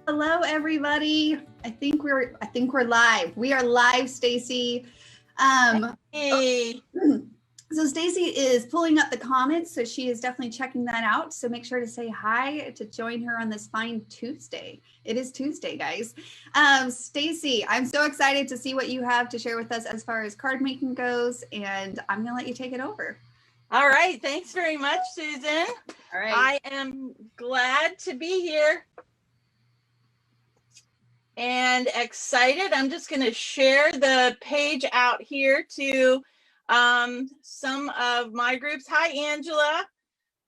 Hello, everybody. I think we're live. We are live, Staci. Hey. So Staci is pulling up the comments, so she is definitely checking that out. So make sure to say hi to join her on this fine Tuesday. It is Tuesday, guys. Staci, I'm so excited to see what you have to share with us as far as card making goes, and I'm gonna let you take it over. All right. Thanks very much, Susan. All right. I am glad to be here and excited. I'm just going to share the page out here to some of my groups. Hi, Angela.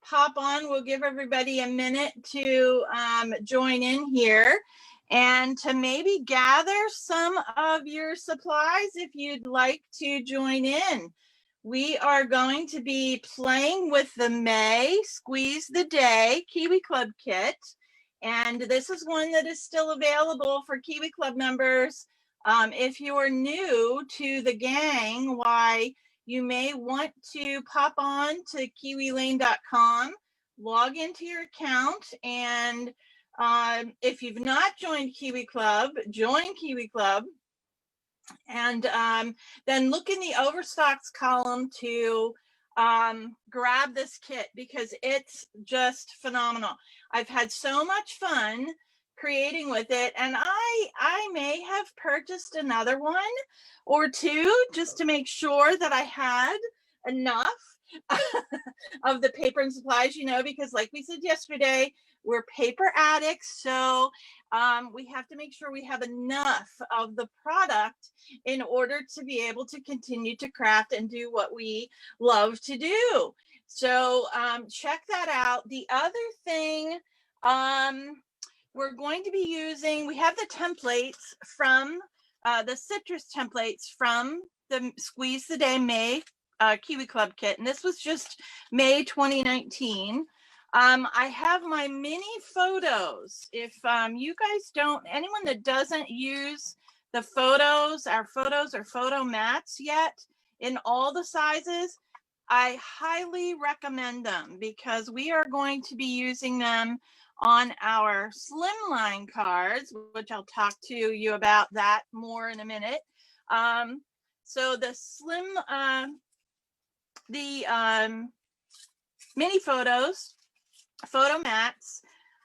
Pop on. We'll give everybody a minute to join in here and to maybe gather some of your supplies if you'd like to join in. We are going to be playing with the May Squeeze the Day Kiwi Club kit. And this is one that is still available for Kiwi Club members. If you are new to the gang, why you may want to pop on to kiwilane.com, log into your account, and if you've not joined Kiwi Club, join Kiwi Club. And then look in the overstocks column to grab this kit because it's just phenomenal. I've had so much fun creating with it, and I may have purchased another one or two just to make sure that I had enough of the paper and supplies, because like we said yesterday, we're paper addicts, so we have to make sure we have enough of the product in order to be able to continue to craft and do what we love to do. So check that out. The other thing we're going to be using, we have the templates from the citrus templates from the Squeeze the Day May Kiwi Club kit, and this was just May 2019. I have my mini photos. If you guys anyone that doesn't use the photos, our photos or photo mats yet in all the sizes, I highly recommend them because we are going to be using them on our slimline cards, which I'll talk to you about that more in a minute. So the mini photos, photo mats,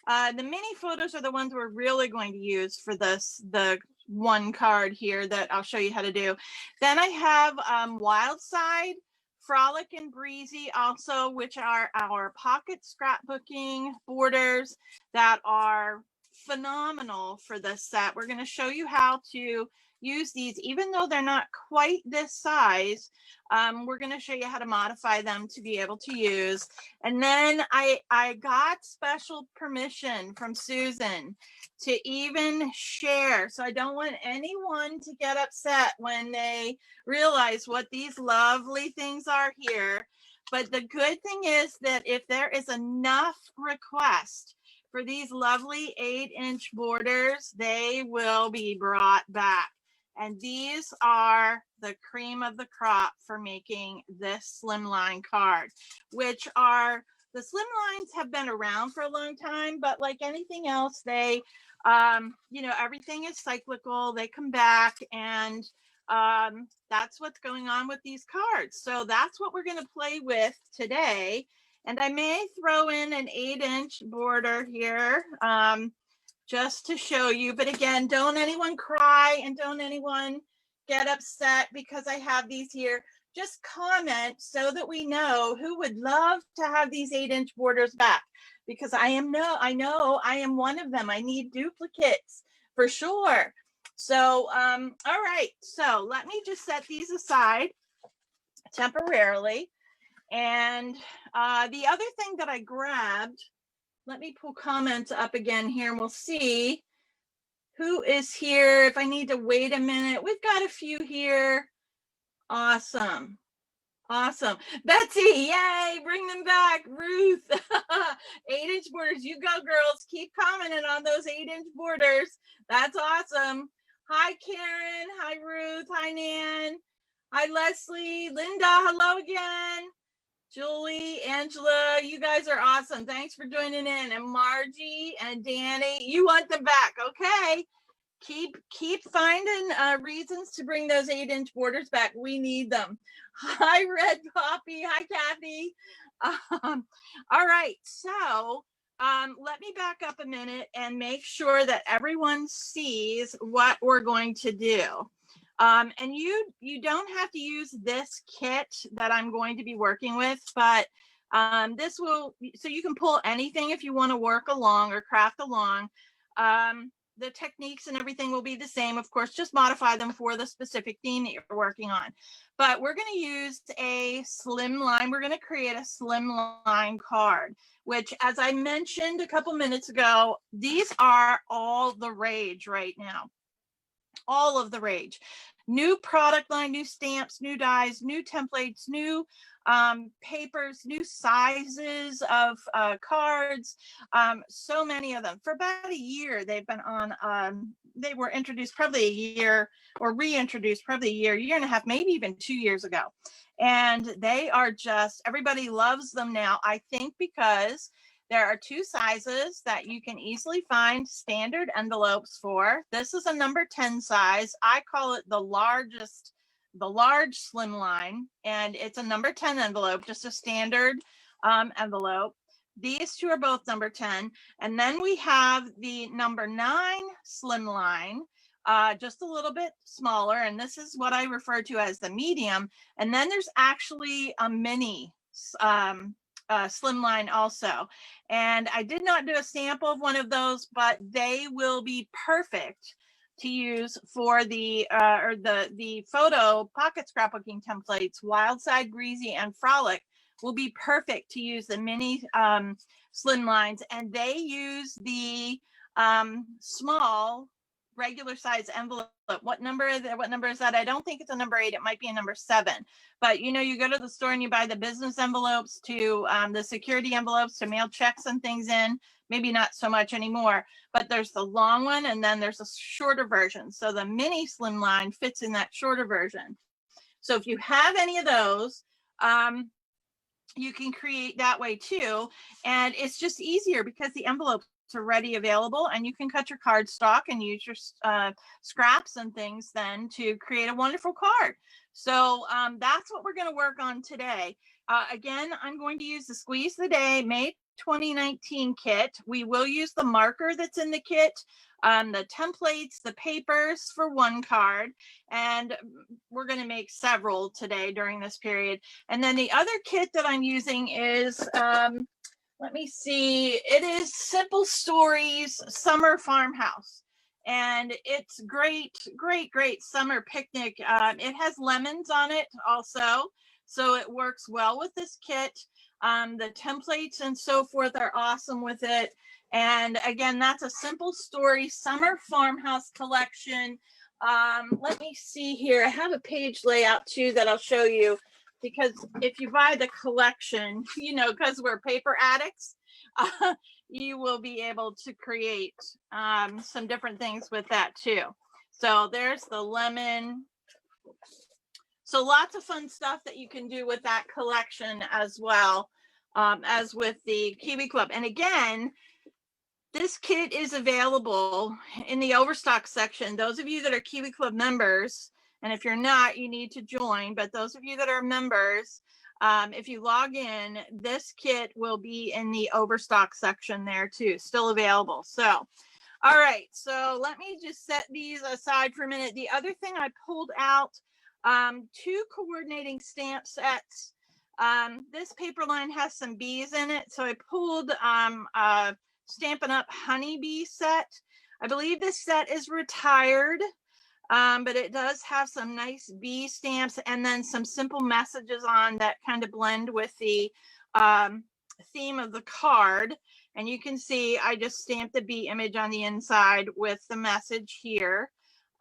the mini photos are the ones we're really going to use for the one card here that I'll show you how to do. Then I have Wild Side, Frolic and Breezy also, which are our pocket scrapbooking borders that are phenomenal for this set. We're going to show you how to use these, even though they're not quite this size. We're going to show you how to modify them to be able to use. And then I got special permission from Susan to even share. So I don't want anyone to get upset when they realize what these lovely things are here. But the good thing is that if there is enough request for these lovely 8-inch borders, they will be brought back. And these are the cream of the crop for making this slimline card, which are, the slimlines have been around for a long time, but like anything else, they, everything is cyclical. They come back, and that's what's going on with these cards. So that's what we're going to play with today. And I may throw in an 8-inch border here just to show you. But again, don't anyone cry and don't anyone get upset because I have these here. Just comment so that we know who would love to have these 8-inch borders back, because I know I am one of them. I need duplicates for sure. So, all right. So let me just set these aside temporarily. And the other thing that I grabbed, let me pull comments up again here and we'll see who is here. If I need to wait a minute, we've got a few here. Awesome. Awesome. Betsy, yay, bring them back. Ruth, 8-inch borders. You go, girls. Keep commenting on those 8-inch borders. That's awesome. Hi, Karen. Hi, Ruth. Hi, Nan. Hi, Leslie. Linda, hello again. Julie, Angela, you guys are awesome. Thanks for joining in. And Margie and Danny, you want them back. Okay. Keep finding reasons to bring those 8-inch borders back. We need them. Hi, Red Poppy. Hi, Kathy. All right. So let me back up a minute and make sure that everyone sees what we're going to do. And you don't have to use this kit that I'm going to be working with, but this will, so you can pull anything if you want to work along or craft along. The techniques and everything will be the same, of course, just modify them for the specific theme that you're working on. But we're going to use a slim line. We're going to create a slim line card, which, as I mentioned a couple minutes ago, these are all the rage right now. All of the rage. New product line, new stamps, new dies, new templates, new papers, new sizes of cards, so many of them. For about a year, they've been on, they were introduced probably a year, or reintroduced probably a year and a half, maybe even 2 years ago. And they are just, everybody loves them now, I think, because there are 2 sizes that you can easily find standard envelopes for. This is a number 10 size. I call it the largest, the large slim line, and it's a number 10 envelope, just a standard envelope. These 2 are both number 10. And then we have the number 9 slim line, just a little bit smaller. And this is what I refer to as the medium. And then there's actually a mini slim line also. And I did not do a sample of one of those, but they will be perfect to use for the photo pocket scrapbooking templates. Wild Side, Greasy, and Frolic will be perfect to use the mini slim lines, and they use the small regular size envelope. What number is it? What number is that? I don't think it's a number 8. It might be a number 7. But you know, you go to the store and you buy the business envelopes to the security envelopes to mail checks and things in. Maybe not so much anymore, but there's the long one and then there's a shorter version. So the mini slim line fits in that shorter version. So if you have any of those, you can create that way too. And it's just easier because the envelopes are ready available, and you can cut your cardstock and use your scraps and things then to create a wonderful card. So that's what we're going to work on today. Again, I'm going to use the Squeeze the Day May 2019 kit. We will use the marker that's in the kit, the templates, the papers for one card, and we're going to make several today during this period. And then the other kit that I'm using is let me see. It is Simple Stories Summer Farmhouse. And it's great, great, great summer picnic. It has lemons on it also, so it works well with this kit. The templates and so forth are awesome with it. And again, that's a Simple Story Summer Farmhouse collection. Let me see here. I have a page layout too that I'll show you, because if you buy the collection, you know, because we're paper addicts, you will be able to create some different things with that too. So there's the lemon. So lots of fun stuff that you can do with that collection as well as with the Kiwi Club. And again, this kit is available in the Overstock section. Those of you that are Kiwi Club members, and if you're not, you need to join, but those of you that are members, if you log in, this kit will be in the Overstock section there too, still available. So, all right, so let me just set these aside for a minute. The other thing I pulled out, 2 coordinating stamp sets. This paper line has some bees in it, so I pulled Stampin' Up! Honeybee set. I believe this set is retired, but it does have some nice bee stamps and then some simple messages on that kind of blend with the theme of the card. And you can see I just stamped the bee image on the inside with the message here.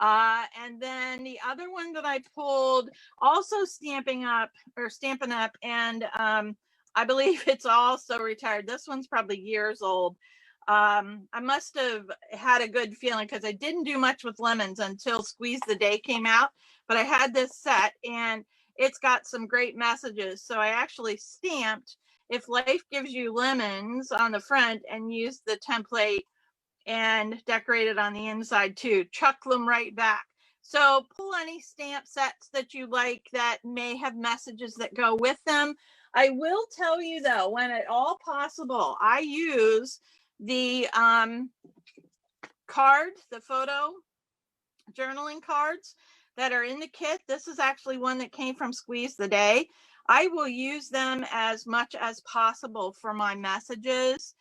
And then the other one that I pulled, also Stampin' Up! And I believe it's also retired. This one's probably years old. I must have had a good feeling because I didn't do much with lemons until Squeeze the Day came out, but I had this set and it's got some great messages. So I actually stamped "If life gives you lemons" on the front and used the template and decorated on the inside too. Chuck them right back. So pull any stamp sets that you like that may have messages that go with them. I will tell you though, when at all possible, I use the cards, the photo journaling cards that are in the kit. This is actually one that came from Squeeze the Day. I will use them as much as possible for my messages.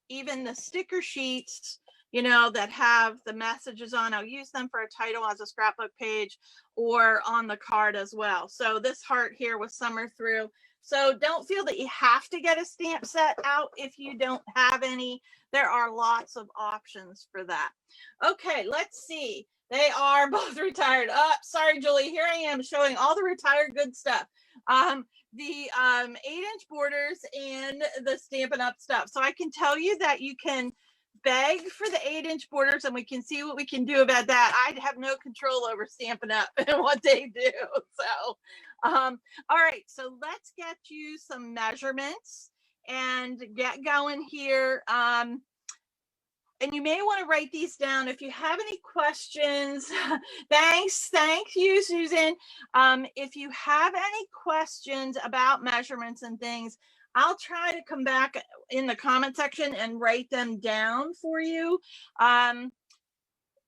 Even the sticker sheets, you know, that have the messages on, I'll use them for a title as a scrapbook page or on the card as well. So this heart here with Summer Through. So don't feel that you have to get a stamp set out if you don't have any. There are lots of options for that. Okay, let's see. They are both retired. Oh, sorry, Julie. Here I am showing all the retired good stuff. The 8-inch borders and the Stampin' Up stuff. So I can tell you that you can beg for the 8-inch borders and we can see what we can do about that. I have no control over Stampin' Up and what they do. So, all right. So let's get you some measurements and get going here. And you may want to write these down if you have any questions. Thank you, Susan. If you have any questions about measurements and things, I'll try to come back in the comment section and write them down for you.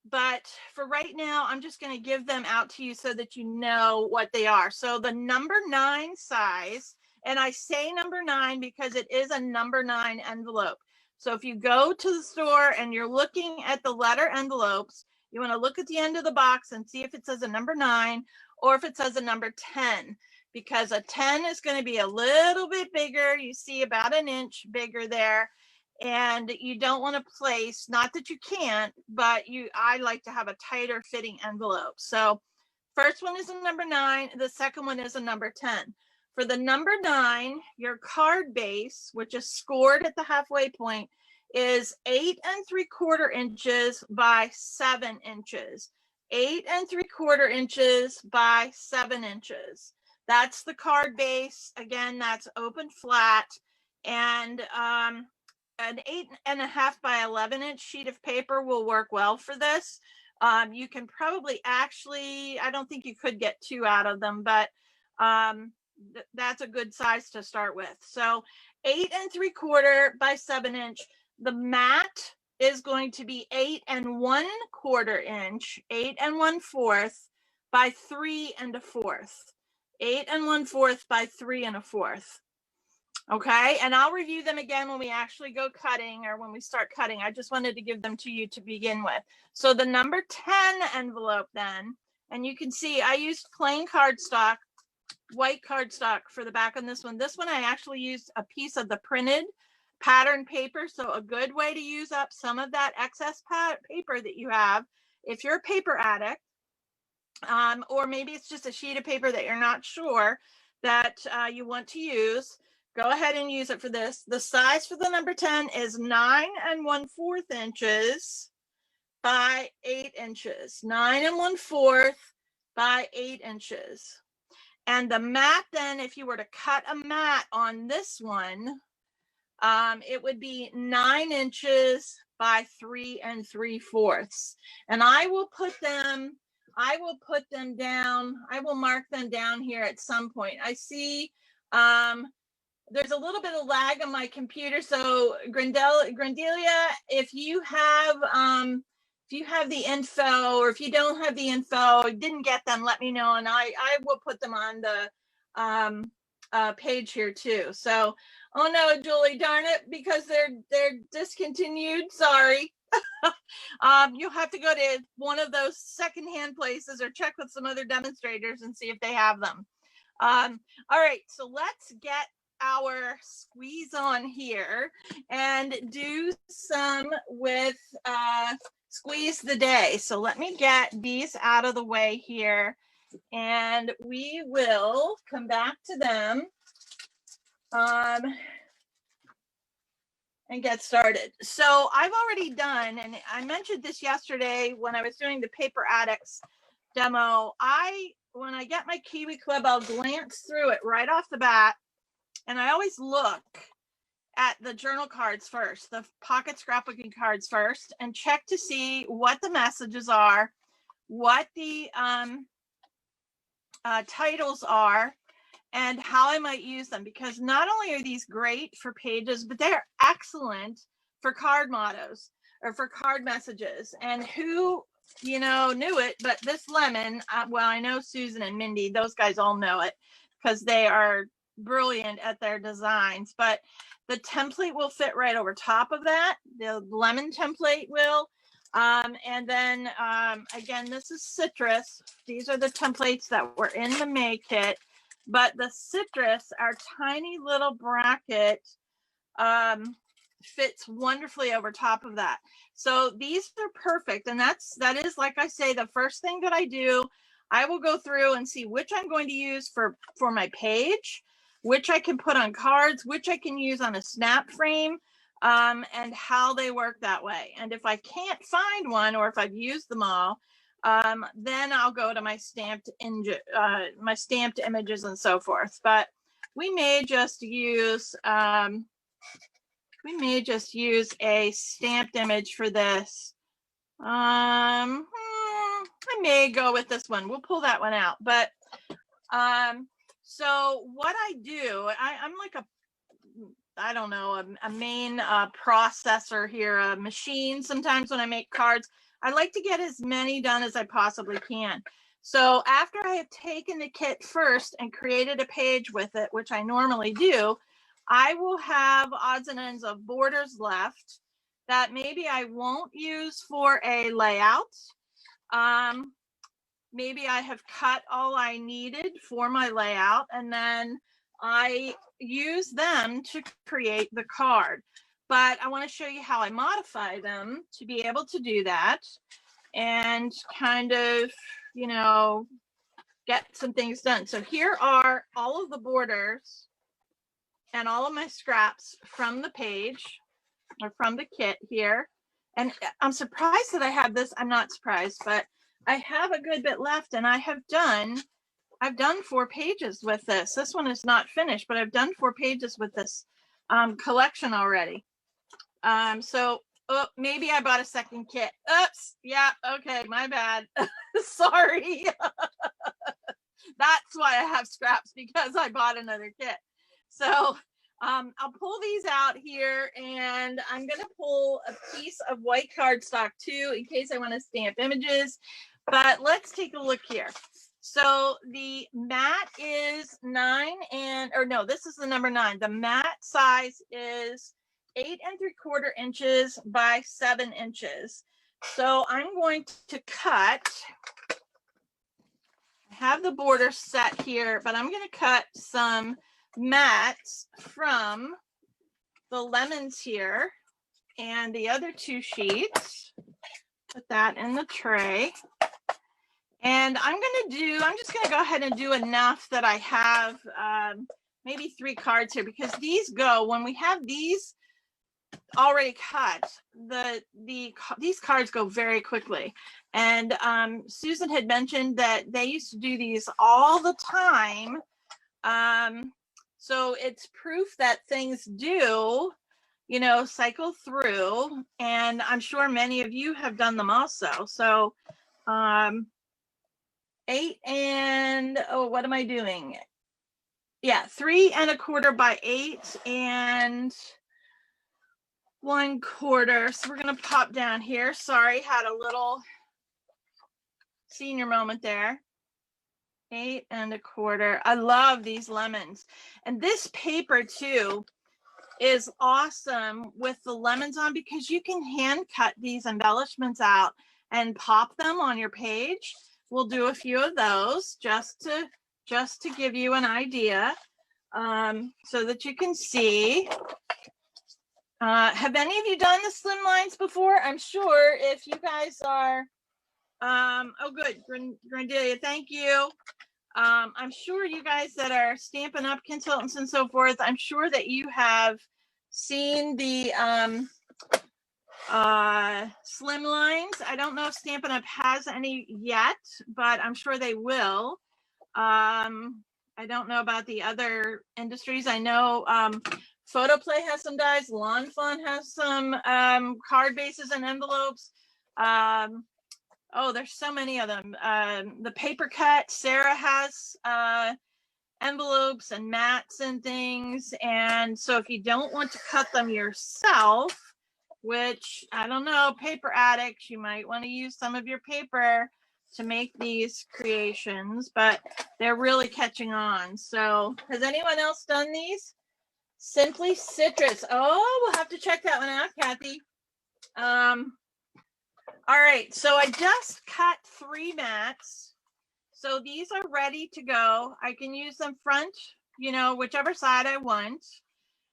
But for right now, I'm just going to give them out to you so that you know what they are. So the number 9 size, and I say number 9 because it is a number 9 envelope. So if you go to the store and you're looking at the letter envelopes, you want to look at the end of the box and see if it says a number 9 or if it says a number 10, because a 10 is going to be a little bit bigger. You see about an inch bigger there. And you don't want to place, not that you can't, but I like to have a tighter fitting envelope. So first one is a number 9. The second one is a number 10. For the number 9, your card base, which is scored at the halfway point, is 8 3/4 inches by 7 inches. 8 3/4 inches by 7 inches. That's the card base. Again, that's open flat. And an 8.5 by 11-inch sheet of paper will work well for this. You can probably actually, I don't think you could get 2 out of them, but that's a good size to start with. So 8 3/4 by 7 inch. The mat is going to be 8 1/4 inch, 8 1/4 by 3 1/4, 8 1/4 by 3 1/4. Okay, and I'll review them again when we actually go cutting or when we start cutting. I just wanted to give them to you to begin with. So the number 10 envelope then, and you can see I used plain cardstock, white cardstock for the back on this one. This one I actually used a piece of the printed pattern paper. So a good way to use up some of that excess paper that you have if you're a paper addict, or maybe it's just a sheet of paper that you're not sure that you want to use. Go ahead and use it for this. The size for the number 10 is 9 1/4 inches by 8 inches. 9 1/4 by 8 inches. And the mat then, if you were to cut a mat on this one, it would be 9 inches by 3 3/4. And I will put them down. I will mark them down here at some point. I see there's a little bit of lag on my computer. So Grandelia, if you have the info, or if you don't have the info, didn't get them, let me know, and I will put them on the page here too. So, oh no, Julie, darn it, because they're discontinued. Sorry. You'll have to go to one of those secondhand places or check with some other demonstrators and see if they have them. All right, so let's get our squeeze on here and do some with Squeeze the Day. So let me get these out of the way here and we will come back to them and get started. So I've already done, and I mentioned this yesterday when I was doing the Paper Addicts demo, I when I get my Kiwi Club, I'll glance through it right off the bat. And I always look at the journal cards first, the pocket scrapbooking cards first, and check to see what the messages are, what the titles are, and how I might use them. Because not only are these great for pages, but they're excellent for card mottos or for card messages. And who, you know, knew it, but this lemon, well, I know Susan and Mindy, those guys all know it because they are brilliant at their designs. But the template will fit right over top of that. The lemon template will. And then again, this is citrus. These are the templates that were in the May kit. But the citrus, our tiny little bracket, fits wonderfully over top of that. So these are perfect. And that is, like I say, the first thing that I do. I will go through and see which I'm going to use for my page, which I can put on cards, which I can use on a snap frame, and how they work that way. And if I can't find one, or if I've used them all, then I'll go to my stamped images and so forth. But we may just use a stamped image for this. I may go with this one. We'll pull that one out. But so what I do, I'm like I don't know, a main processor here, a machine. Sometimes when I make cards, I like to get as many done as I possibly can. So after I have taken the kit first and created a page with it, which I normally do, I will have odds and ends of borders left that maybe I won't use for a layout. Maybe I have cut all I needed for my layout, and then I use them to create the card. But I want to show you how I modify them to be able to do that and kind of, you know, get some things done. So here are all of the borders and all of my scraps from the page or from the kit here. And I'm surprised that I have this. I'm not surprised, but I have a good bit left, and I've done 4 pages with this. This one is not finished, but I've done 4 pages with this collection already. So maybe I bought a second kit. Oops. Yeah. Okay. My bad. Sorry. That's why I have scraps, because I bought another kit. So I'll pull these out here, and I'm going to pull a piece of white cardstock too, in case I want to stamp images. But let's take a look here. So the mat is 9 and, or no, this is the number 9. The mat size is 8 3/4 inches by 7 inches. So I'm going to cut, I have the border set here, but I'm going to cut some mats from the lemons here and the other 2 sheets. Put that in the tray. And I'm just going to go ahead and do enough that I have maybe 3 cards here, because these go, when we have these already cut, these cards go very quickly. And Susan had mentioned that they used to do these all the time. So it's proof that things do, you know, cycle through. And I'm sure many of you have done them also. So 8 and, oh, what am I doing? Yeah, 3 1/4 by 8 1/4. So we're going to pop down here. Sorry, had a little senior moment there. 8 1/4. I love these lemons. And this paper too is awesome with the lemons on, because you can hand cut these embellishments out and pop them on your page. We'll do a few of those just to give you an idea, so that you can see. Have any of you done the slim lines before? I'm sure if you guys are, oh good, Grandelia, thank you. I'm sure you guys that are Stampin' Up! Consultants and so forth, I'm sure that you have seen the slim lines. I don't know if Stampin' Up! Has any yet, but I'm sure they will. I don't know about the other industries. I know Photoplay has some dies. Lawn Fawn has some card bases and envelopes. Oh, there's so many of them. The Paper Cut, Sarah has envelopes and mats and things. And so if you don't want to cut them yourself, which I don't know, paper addicts, you might want to use some of your paper to make these creations, but they're really catching on. So has anyone else done these? Simply Citrus. Oh, we'll have to check that one out, Kathy. All right, so I just cut 3 mats. So these are ready to go. I can use them front, you know, whichever side I want.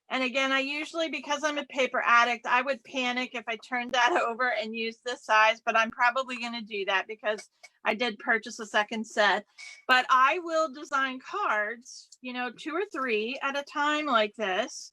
And again, I usually, because I'm a paper addict, I would panic if I turned that over and used this size, but I'm probably going to do that because I did purchase a second set. But I will design cards, you know, 2 or 3 at a time like this,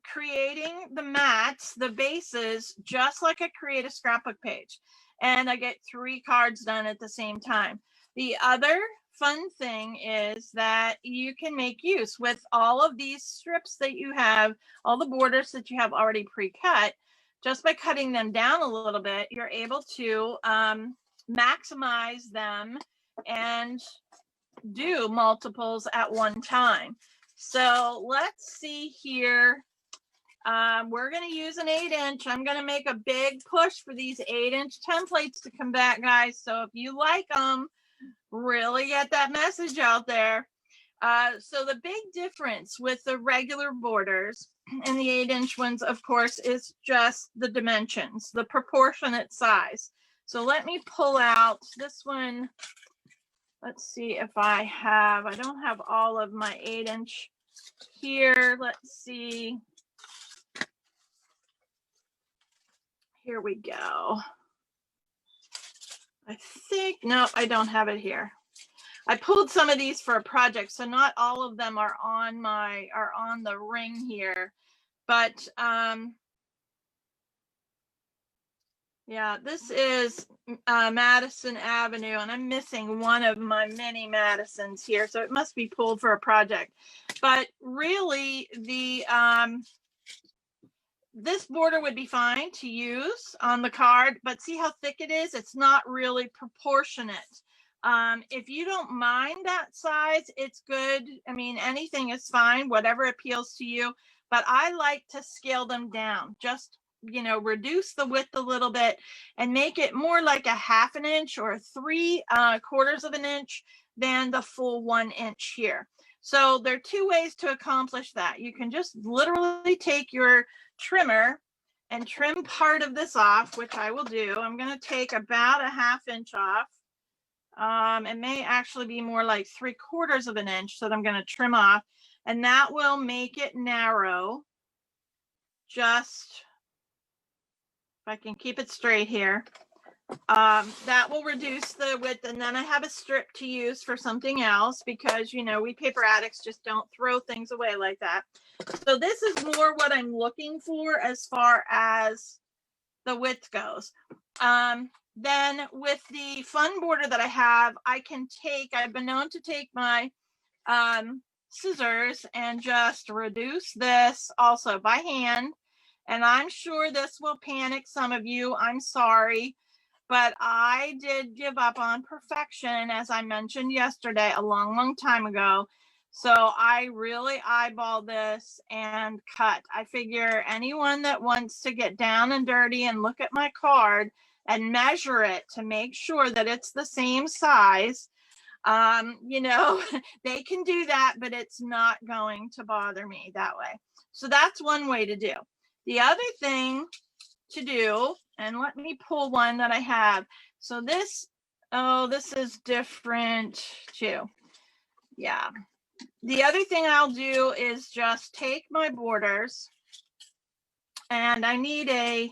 creating the mats, the bases, just like I create a scrapbook page. And I get 3 cards done at the same time. The other fun thing is that you can make use with all of these strips that you have, all the borders that you have already pre-cut. Just by cutting them down a little bit, you're able to maximize them and do multiples at one time. So let's see here. We're going to use an 8-inch. I'm going to make a big push for these 8-inch templates to come back, guys. So if you like them, really get that message out there. So the big difference with the regular borders and the 8-inch ones, of course, is just the dimensions, the proportionate size. So let me pull out this one. Let's see if I don't have all of my 8-inch here. Let's see. Here we go. I think, no, I don't have it here. I pulled some of these for a project, so not all of them are on the ring here. But yeah, this is Madison Avenue, and I'm missing one of my many Madisons here, so it must be pulled for a project. But really, the this border would be fine to use on the card, but see how thick it is? It's not really proportionate. If you don't mind that size, it's good. I mean, anything is fine, whatever appeals to you, but I like to scale them down. Just, you know, reduce the width a little bit and make it more like a 1/2 inch or 3/4 of an inch than the full 1 inch here. So there are 2 ways to accomplish that. You can just literally take your trimmer and trim part of this off, which I will do. I'm going to take about a 1/2 inch off. It may actually be more like 3/4 of an inch that I'm going to trim off, and that will make it narrow. Just if I can keep it straight here. That will reduce the width, and then I have a strip to use for something else because, you know, we paper addicts just don't throw things away like that. So this is more what I'm looking for as far as the width goes. Then with the fun border that I have, I've been known to take my scissors and just reduce this also by hand. And I'm sure this will panic some of you. I'm sorry. But I did give up on perfection, as I mentioned yesterday, a long time ago. So I really eyeballed this and cut. I figure anyone that wants to get down and dirty and look at my card and measure it to make sure that it's the same size, you know, they can do that, but it's not going to bother me that way. So that's one way to do. The other thing to do, and let me pull one that I have. So this is different too. Yeah. The other thing I'll do is just take my borders, and I need a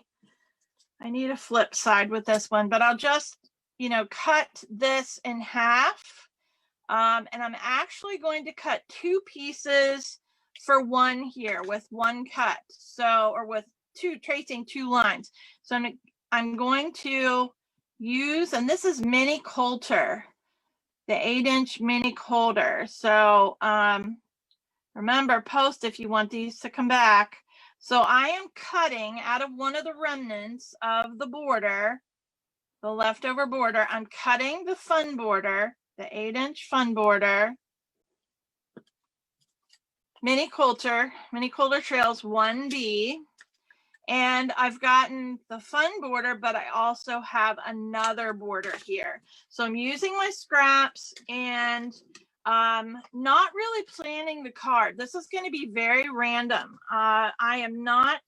flip side with this one, but I'll just, you know, cut this in half. And I'm actually going to cut 2 pieces for one here with one cut. So, or with tracing 2 lines. So I'm going to use, and this is mini Coulter. the 8-inch mini Coulter. So remember, post if you want these to come back. So I am cutting out of one of the remnants of the border, the leftover border. I'm cutting the fun border, the 8-inch fun border, mini Coulter Trails 1B. And I've gotten the fun border, but I also have another border here. So I'm using my scraps and not really planning the card. This is going to be very random. I am not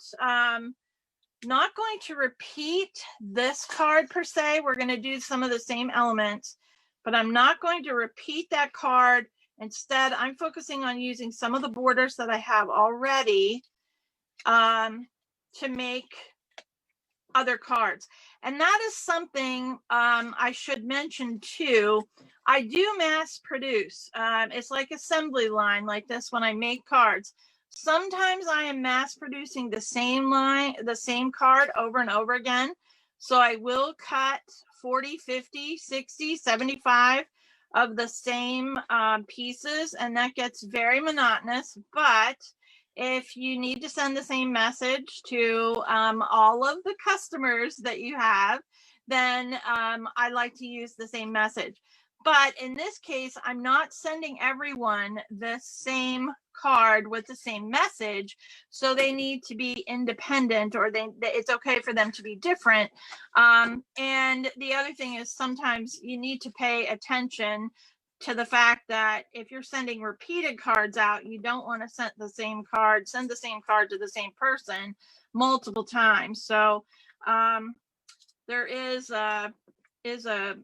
going to repeat this card per se. We're going to do some of the same elements, but I'm not going to repeat that card. Instead, I'm focusing on using some of the borders that I have already to make other cards. And that is something I should mention too. I do mass produce. It's like assembly line like this when I make cards. Sometimes I am mass producing the same line, the same card over and over again. So I will cut 40, 50, 60, 75 of the same pieces, and that gets very monotonous. But if you need to send the same message to all of the customers that you have, then I like to use the same message. But in this case, I'm not sending everyone the same card with the same message. So they need to be independent, or it's okay for them to be different. And the other thing is sometimes you need to pay attention to the fact that if you're sending repeated cards out, you don't want to send the same card to the same person multiple times. So there is a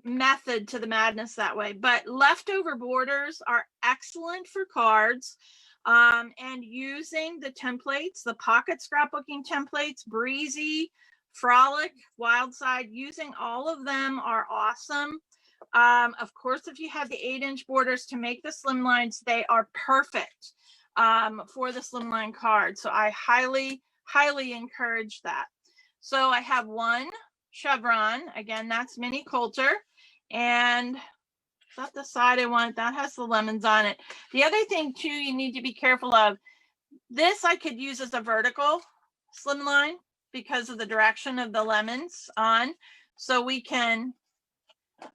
method to the madness that way. But leftover borders are excellent for cards. And using the templates, the pocket scrapbooking templates, Breezy, Frolic, Wildside, using all of them are awesome. Of course, if you have the 8-inch borders to make the slimlines, they are perfect for the slimline card. So I highly, highly encourage that. So I have one chevron. Again, that's mini Coulter. And that's the side I want. That has the lemons on it. The other thing too, you need to be careful of, this I could use as a vertical slimline because of the direction of the lemons on. So we can,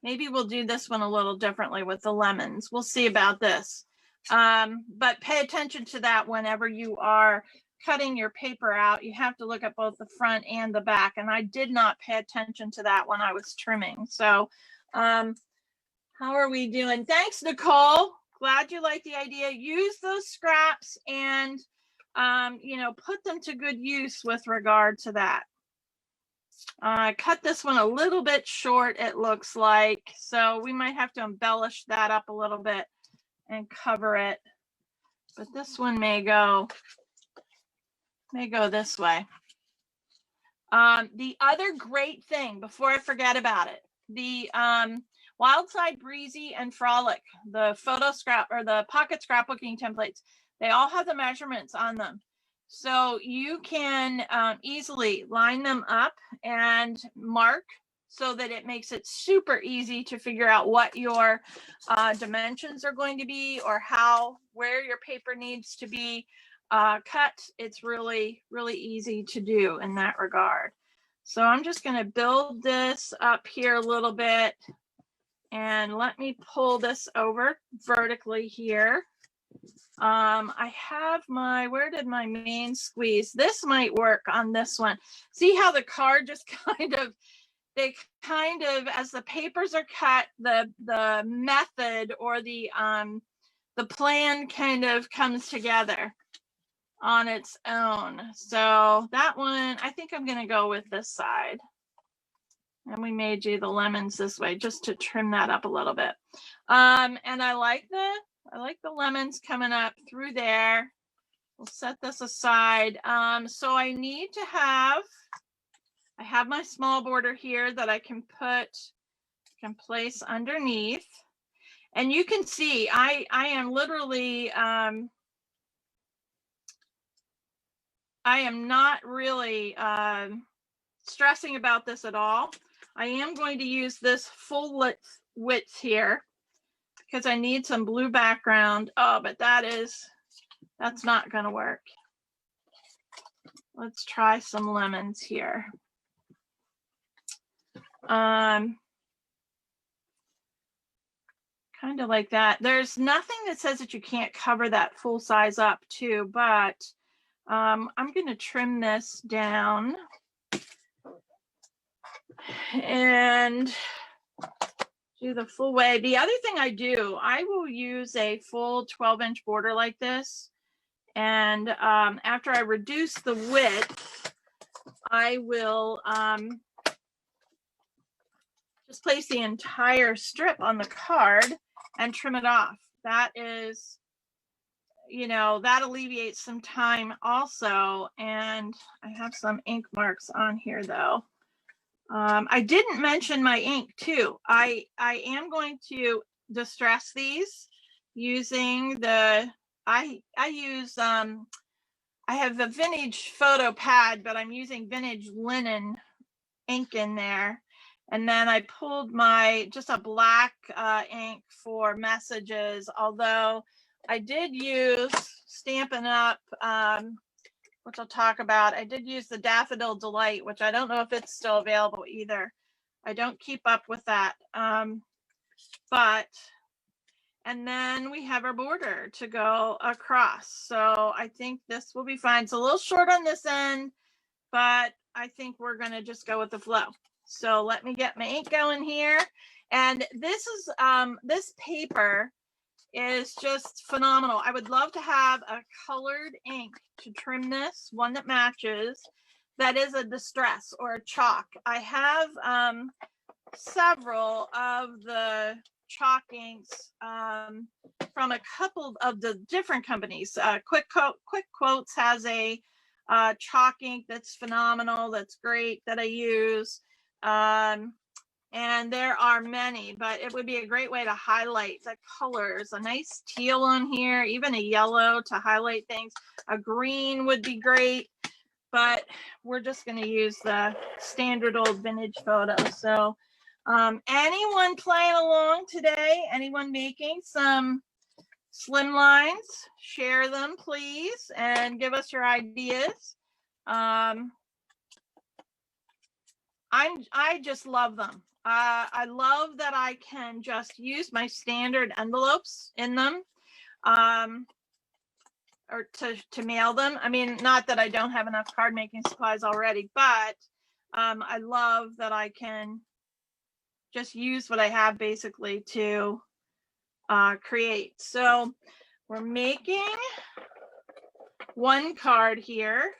maybe we'll do this one a little differently with the lemons. We'll see about this. But pay attention to that whenever you are cutting your paper out. You have to look at both the front and the back. And I did not pay attention to that when I was trimming. So how are we doing? Thanks, Nicole. Glad you like the idea. Use those scraps and, put them to good use with regard to that. I cut this one a little bit short, it looks like. So we might have to embellish that up a little bit and cover it. But this one may go this way. The other great thing, before I forget about it, the Wildside, Breezy, and Frolic, the photo scrap or the pocket scrapbooking templates, they all have the measurements on them. So you can easily line them up and mark so that it makes it super easy to figure out what your dimensions are going to be, or where your paper needs to be cut. It's really, really easy to do in that regard. So I'm just going to build this up here a little bit, and let me pull this over vertically here. I have where did my main squeeze? This might work on this one. See how the card just as the papers are cut, the method or the plan kind of comes together on its own. So that one, I think I'm going to go with this side. And we may do the lemons this way just to trim that up a little bit. And I like the lemons coming up through there. We'll set this aside. So I have my small border here that I can place underneath. And you can see I am literally, I am not really stressing about this at all. I am going to use this full width here because I need some blue background. Oh, but that's not going to work. Let's try some lemons here. Kind of like that. There's nothing that says that you can't cover that full size up too, but I'm going to trim this down and do the full way. The other thing I do, I will use a full 12-inch border like this. And after I reduce the width, I will just place the entire strip on the card and trim it off. That is, you know, that alleviates some time also. And I have some ink marks on here though. I didn't mention my ink too. I am going to distress these using the, I have a vintage photo pad, but I'm using vintage linen ink in there. And then I pulled just a black ink for messages, although I did use Stampin' Up, which I'll talk about. I did use the Daffodil Delight, which I don't know if it's still available either. I don't keep up with that. And then we have our border to go across. So I think this will be fine. It's a little short on this end, but I think we're going to just go with the flow. So let me get my ink going here. And this is, this paper is just phenomenal. I would love to have a colored ink to trim this, one that matches, that is a distress or a chalk. I have several of the chalk inks from a couple of the different companies. Quick Quotes has a chalk ink that's phenomenal, that's great, that I use. And there are many, but it would be a great way to highlight the colors. A nice teal on here, even a yellow to highlight things. A green would be great, but we're just going to use the standard old vintage photo. So anyone playing along today? Anyone making some slim lines? Share them, please, and give us your ideas. I just love them. I love that I can just use my standard envelopes in them, or to mail them. I mean, not that I don't have enough card making supplies already, but I love that I can just use what I have basically to create. So we're making one card here.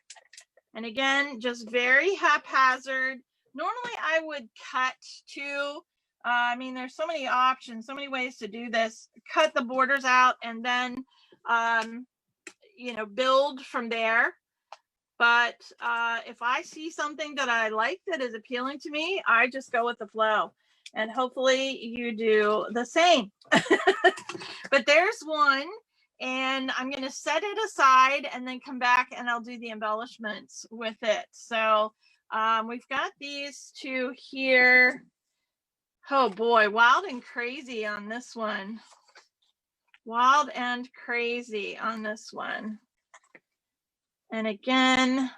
And again, just very haphazard. Normally I would cut two. I mean, there's so many options, so many ways to do this. Cut the borders out and then, you know, build from there. But if I see something that I like that is appealing to me, I just go with the flow. And hopefully you do the same. But there's one. And I'm going to set it aside and then come back and I'll do the embellishments with it. So we've got these two here. Oh boy, wild and crazy on this one. Wild and crazy on this one. And again,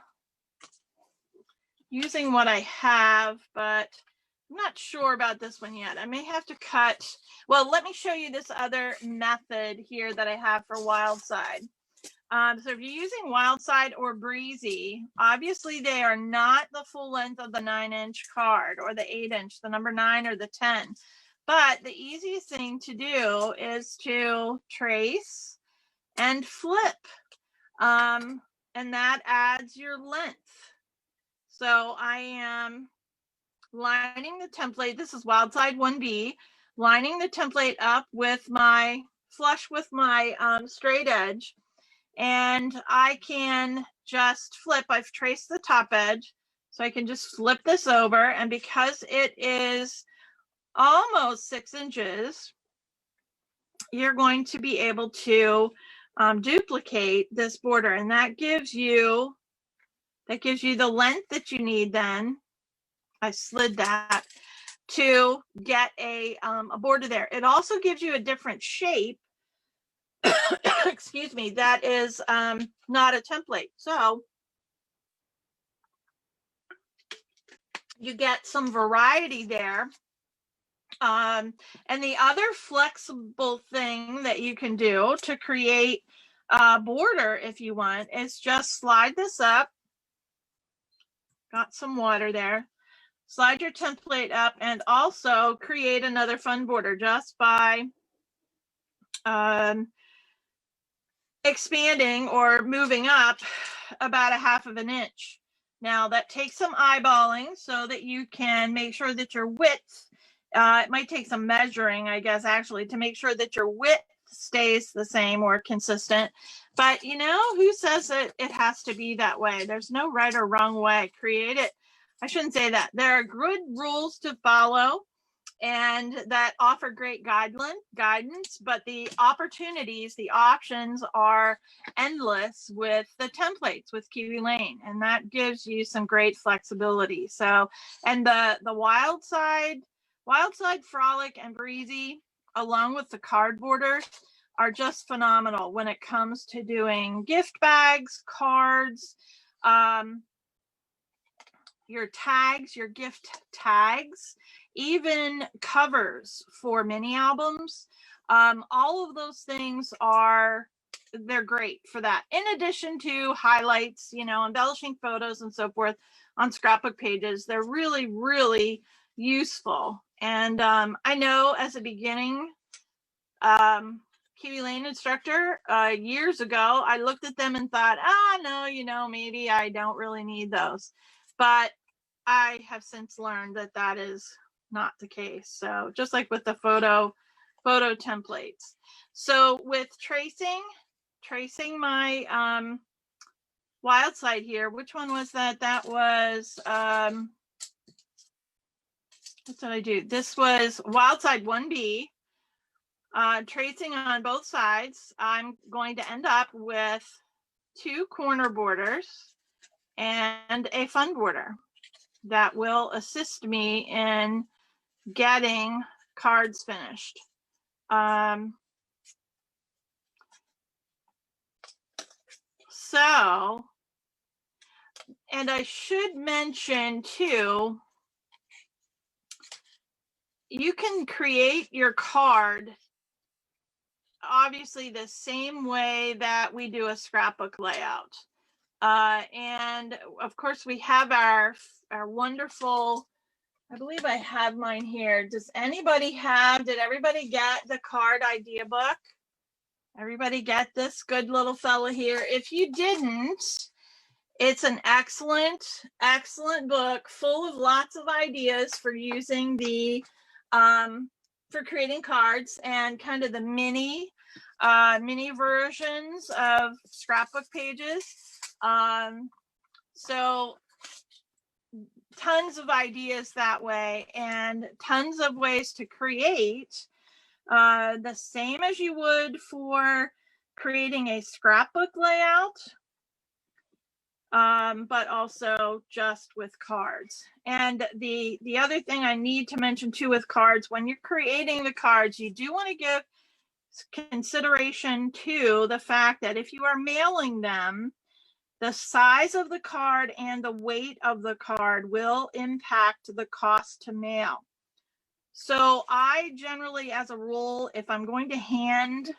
using what I have, but I'm not sure about this one yet. I may have to cut. Well, let me show you this other method here that I have for Wild Side. So if you're using Wild Side or Breezy, obviously they are not the full length of the 9-inch card or the 8-inch, the number 9 or the 10. But the easiest thing to do is to trace and flip. And that adds your length. So I am lining the template. This is Wild Side 1B, lining the template up with my flush with my straight edge, and I can just flip. I've traced the top edge, so I can just flip this over, and because it is almost 6 inches, you're going to be able to duplicate this border, and that gives you the length that you need. Then I slid that to get a border there. It also gives you a different shape, excuse me, that is not a template. So you get some variety there. And the other flexible thing that you can do to create a border, if you want, is just slide this up. Got some water there. Slide your template up and also create another fun border just by expanding or moving up about 1/2 inch. Now that takes some eyeballing so that you can make sure that your width, it might take some measuring, I guess, actually, to make sure that your width stays the same or consistent. But you know, who says that it has to be that way? There's no right or wrong way. Create it. I shouldn't say that. There are good rules to follow and that offer great guidance, but the opportunities, the options are endless with the templates with Kiwi Lane, and that gives you some great flexibility. So, and the wild side frolic and breezy, along with the card borders, are just phenomenal when it comes to doing gift bags, cards, your tags, your gift tags, even covers for mini albums. All of those things they're great for that. In addition to highlights, you know, embellishing photos and so forth on scrapbook pages, they're really, really useful. And I know as a beginning Kiwi Lane instructor years ago, I looked at them and thought, no, you know, maybe I don't really need those. But I have since learned that that is not the case. So just like with the photo templates. So with tracing my wild side here, which one was that? That was what did I do? This was wild side 1B. Tracing on both sides, I'm going to end up with 2 corner borders and a fun border that will assist me in getting cards finished. So, and I should mention too, you can create your card obviously the same way that we do a scrapbook layout. And of course we have our wonderful, I believe I have mine here. Did everybody get the card idea book? Everybody get this good little fella here? If you didn't, it's an excellent book full of lots of ideas for using the for creating cards and kind of the mini versions of scrapbook pages. So tons of ideas that way and tons of ways to create the same as you would for creating a scrapbook layout, but also just with cards. And the other thing I need to mention too with cards, when you're creating the cards, you do want to give consideration to the fact that if you are mailing them, the size of the card and the weight of the card will impact the cost to mail. So I generally, as a rule, if I'm going to hand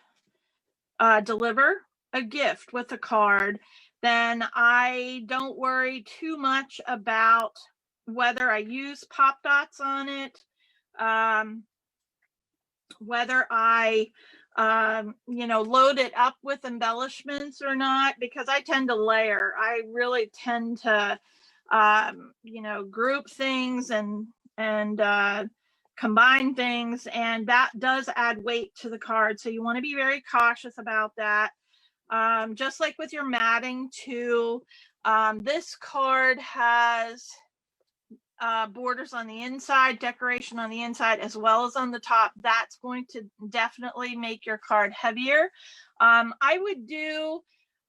deliver a gift with a card, then I don't worry too much about whether I use pop dots on it, whether I load it up with embellishments or not, because I tend to layer. I really tend to group things and combine things, and that does add weight to the card. So you want to be very cautious about that. Just like with your matting too, this card has borders on the inside, decoration on the inside, as well as on the top. That's going to definitely make your card heavier. I would do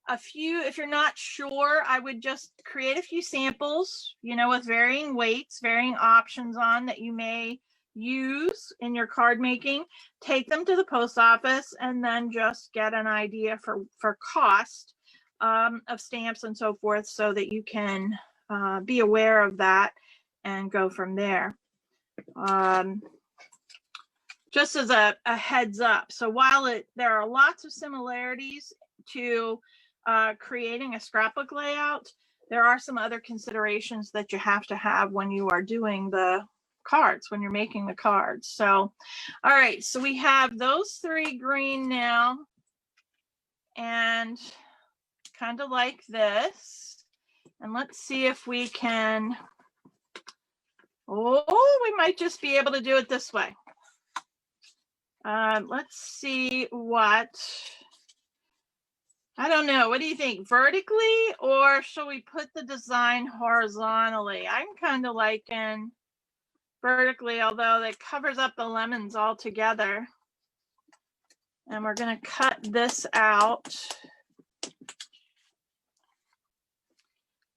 a few, if you're not sure, I would just create a few samples, with varying weights, varying options on that you may use in your card making, take them to the post office and then just get an idea for cost of stamps and so forth, so that you can be aware of that and go from there. Just as a heads up. So while there are lots of similarities to creating a scrapbook layout, there are some other considerations that you have to have when you are doing the cards, when you're making the cards. So, all right, so we have those 3 green now, and kind of like this. And let's see if we can, we might just be able to do it this way. Let's see what, I don't know. What do you think? Vertically, or shall we put the design horizontally? I'm kind of liking vertically, although that covers up the lemons all together. And we're going to cut this out.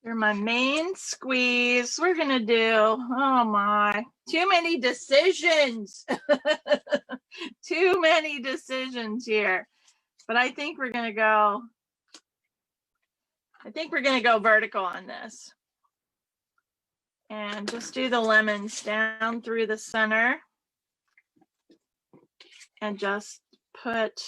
Here's my main squeeze. We're going to do, oh my, too many decisions. Too many decisions here. But I think we're going to go, vertical on this. And just do the lemons down through the center. And just put,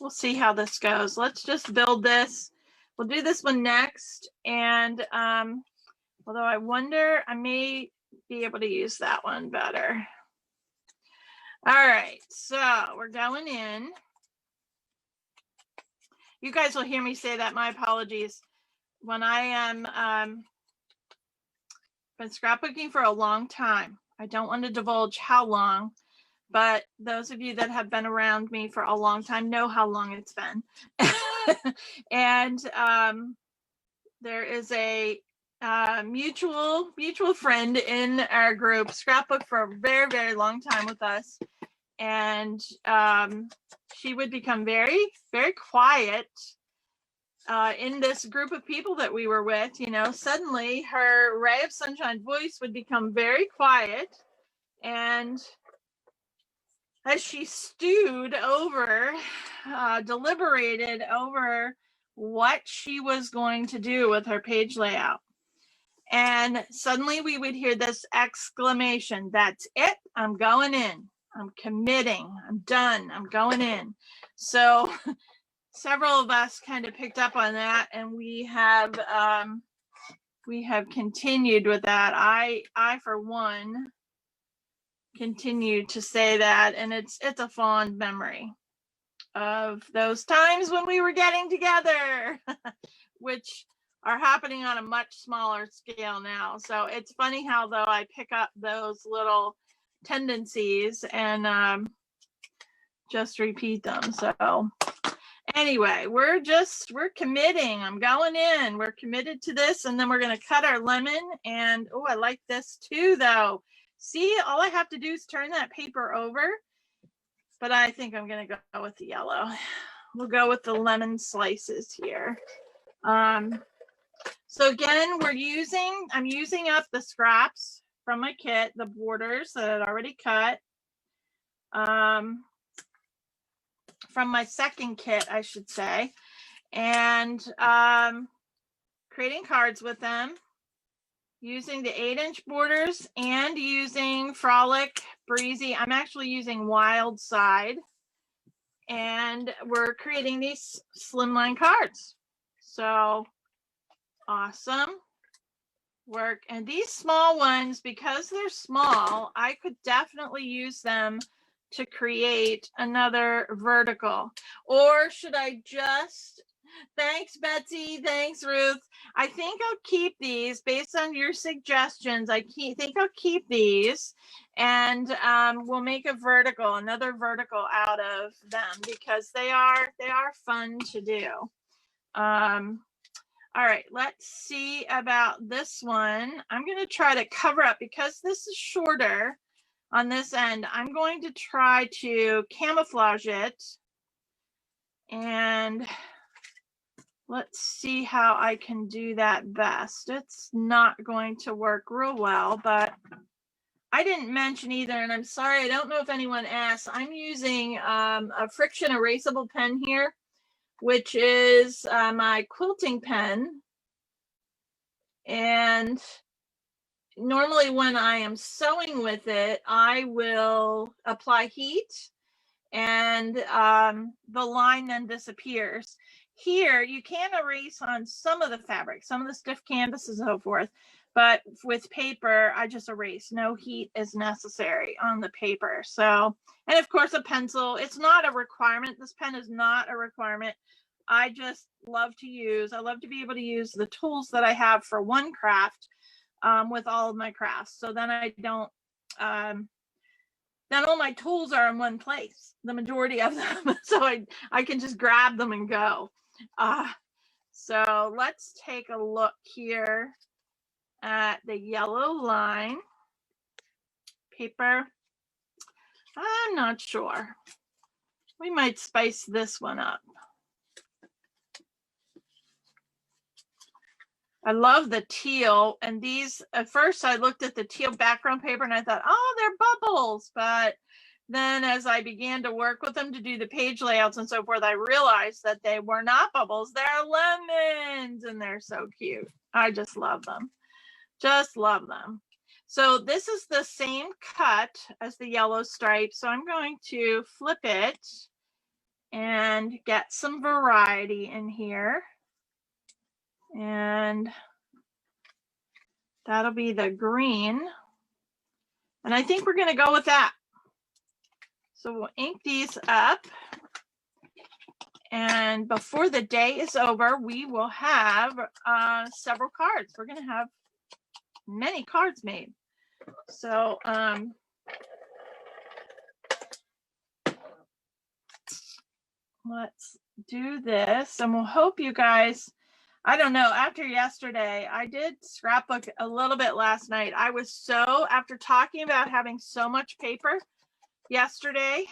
we'll see how this goes. Let's just build this. We'll do this one next. And although I wonder, I may be able to use that one better. All right, so we're going in. You guys will hear me say that. My apologies. When I am been scrapbooking for a long time. I don't want to divulge how long, but those of you that have been around me for a long time know how long it's been. And there is a mutual friend in our group, scrapbook for a very, very long time with us. And she would become very, very quiet in this group of people that we were with. You know, suddenly her ray of sunshine voice would become very quiet. And as she stewed over, deliberated over what she was going to do with her page layout. And suddenly we would hear this exclamation, "That's it, I'm going in. I'm committing. I'm done. I'm going in." So several of us kind of picked up on that, and we have continued with that. I for one continue to say that, and it's a fond memory of those times when we were getting together, which are happening on a much smaller scale now. So it's funny how, though, I pick up those little tendencies and just repeat them. So anyway, we're committing. I'm going in. We're committed to this, and then we're going to cut our lemon. And oh, I like this too, though. See, all I have to do is turn that paper over. But I think I'm going to go with the yellow. We'll go with the lemon slices here. So again, I'm using up the scraps from my kit, the borders that I'd already cut. From my second kit, I should say. And creating cards with them, using the 8-inch borders and using Frolic Breezy. I'm actually using Wild Side. And we're creating these slimline cards. So awesome work. And these small ones, because they're small, I could definitely use them to create another vertical. Or should I just, thanks Betsy, thanks Ruth. I think I'll keep these based on your suggestions. I think I'll keep these, and we'll make another vertical out of them, because they are fun to do. All right, let's see about this one. I'm going to try to cover up, because this is shorter on this end. I'm going to try to camouflage it, and let's see how I can do that best. It's not going to work real well, but I didn't mention either, and I'm sorry, I don't know if anyone asked. I'm using a friction erasable pen here, which is my quilting pen. And normally when I am sewing with it, I will apply heat and the line then disappears. Here, you can erase on some of the fabric, some of the stiff canvas and so forth, but with paper, I just erase. No heat is necessary on the paper. So, and of course a pencil, it's not a requirement. This pen is not a requirement. I just love to use, I love to be able to use the tools that I have for one craft with all of my crafts. So then I don't, then all my tools are in one place, the majority of them. So I can just grab them and go. So let's take a look here at the yellow line paper. I'm not sure. We might spice this one up. I love the teal, and these, at first I looked at the teal background paper and I thought, oh, they're bubbles. But then as I began to work with them to do the page layouts and so forth, I realized that they were not bubbles. They're lemons, and they're so cute. I just love them. Just love them. So this is the same cut as the yellow stripe. So I'm going to flip it and get some variety in here. And that'll be the green. And I think we're going to go with that. So we'll ink these up. And before the day is over, we will have several cards. We're going to have many cards made. So let's do this. And we'll hope you guys, I don't know, after yesterday, I did scrapbook a little bit last night. I was so, after talking about having so much paper yesterday,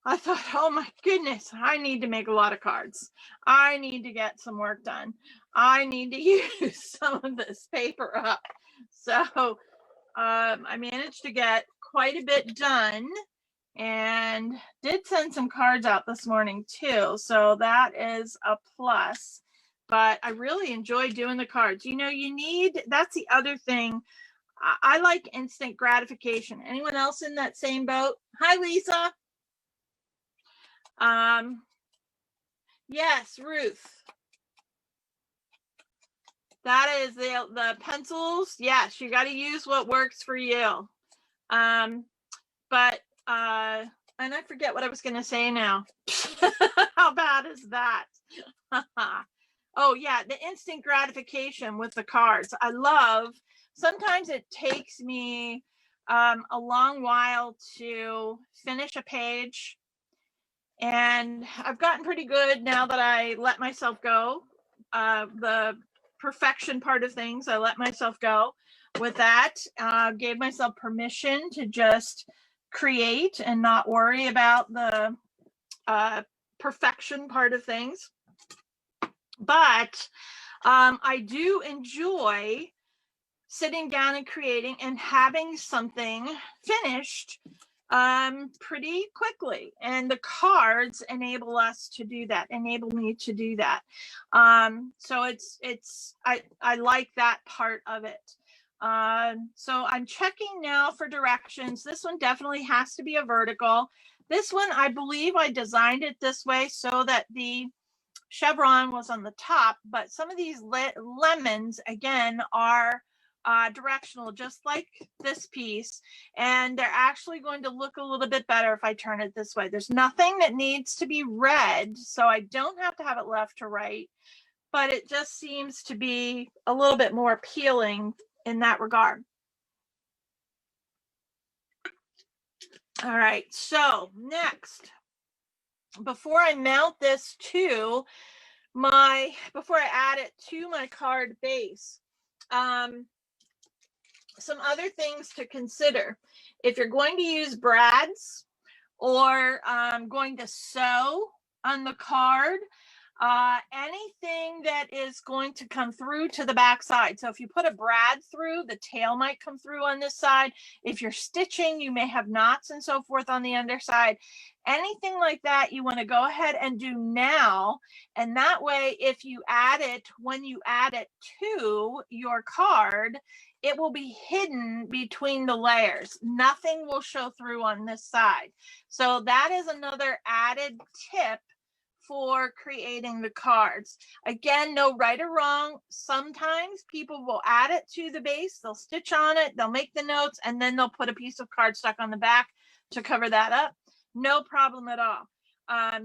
I thought, oh my goodness, I need to make a lot of cards. I need to get some work done. I need to use some of this paper up. So I managed to get quite a bit done and did send some cards out this morning too. So that is a plus. But I really enjoy doing the cards. You know, you need, that's the other thing. I like instant gratification. Anyone else in that same boat? Hi, Lisa. Yes, Ruth. That is the pencils. Yes, you got to use what works for you. But and I forget what I was going to say now. How bad is that? Oh yeah, the instant gratification with the cards. I love, sometimes it takes me a long while to finish a page. And I've gotten pretty good now that I let myself go. The perfection part of things, I let myself go with that. Gave myself permission to just create and not worry about the perfection part of things. But I do enjoy sitting down and creating and having something finished pretty quickly, and the cards enable us to do that, enable me to do that. So I like that part of it. So I'm checking now for directions. This one definitely has to be a vertical. This one, I believe I designed it this way so that the chevron was on the top, but some of these lemons again are directional, just like this piece, and they're actually going to look a little bit better if I turn it this way. There's nothing that needs to be red, so I don't have to have it left to right, but it just seems to be a little bit more appealing in that regard. All right, so next, before I mount this to before I add it to my card base, some other things to consider. If you're going to use brads or going to sew on the card, Anything that is going to come through to the back side. So if you put a brad through, the tail might come through on this side. If you're stitching, you may have knots and so forth on the underside. Anything like that, you want to go ahead and do now. And that way, if you add it, when you add it to your card, it will be hidden between the layers. Nothing will show through on this side. So that is another added tip for creating the cards. Again, no right or wrong. Sometimes people will add it to the base, they'll stitch on it, they'll make the notes, and then they'll put a piece of cardstock on the back to cover that up. No problem at all.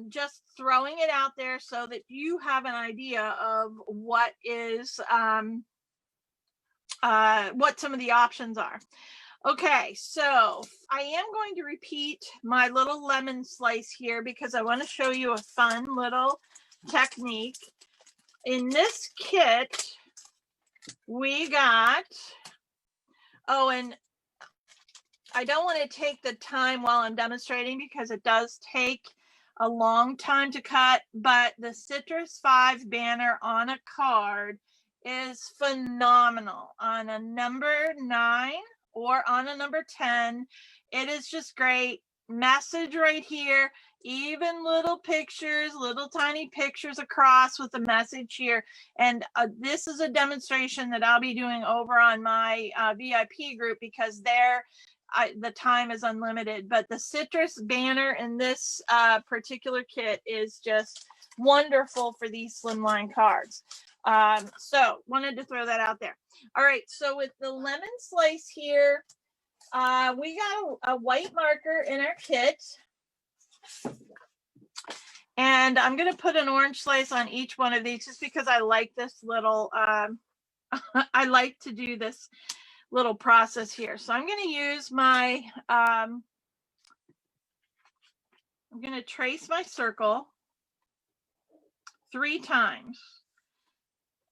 Just throwing it out there so that you have an idea of what is what some of the options are. Okay, so I am going to repeat my little lemon slice here because I want to show you a fun little technique. In this kit, we got, oh, and I don't want to take the time while I'm demonstrating because it does take a long time to cut, but the Citrus 5 banner on a card is phenomenal. On a number 9 or on a number 10, it is just great. Message right here, even little pictures, little tiny pictures across with the message here. And this is a demonstration that I'll be doing over on my VIP group because the time is unlimited. But the Citrus banner in this particular kit is just wonderful for these slimline cards. So wanted to throw that out there. All right, so with the lemon slice here, we got a white marker in our kit. And I'm going to put an orange slice on each one of these just because I like this little, I like to do this little process here. So I'm going to use my, I'm going to trace my circle 3 times.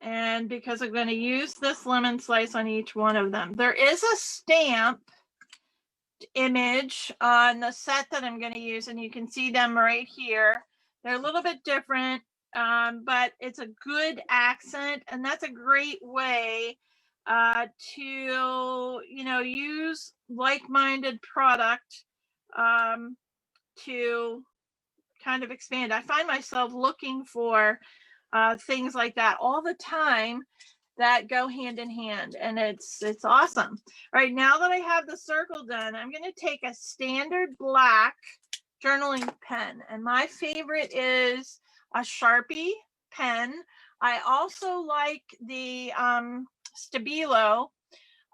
And because I'm going to use this lemon slice on each one of them. There is a stamp image on the set that I'm going to use, and you can see them right here. They're a little bit different, but it's a good accent, and that's a great way to, you know, use like-minded product to kind of expand. I find myself looking for things like that all the time that go hand in hand, and it's awesome. All right, now that I have the circle done, I'm going to take a standard black journaling pen, and my favorite is a Sharpie pen. I also like the Stabilo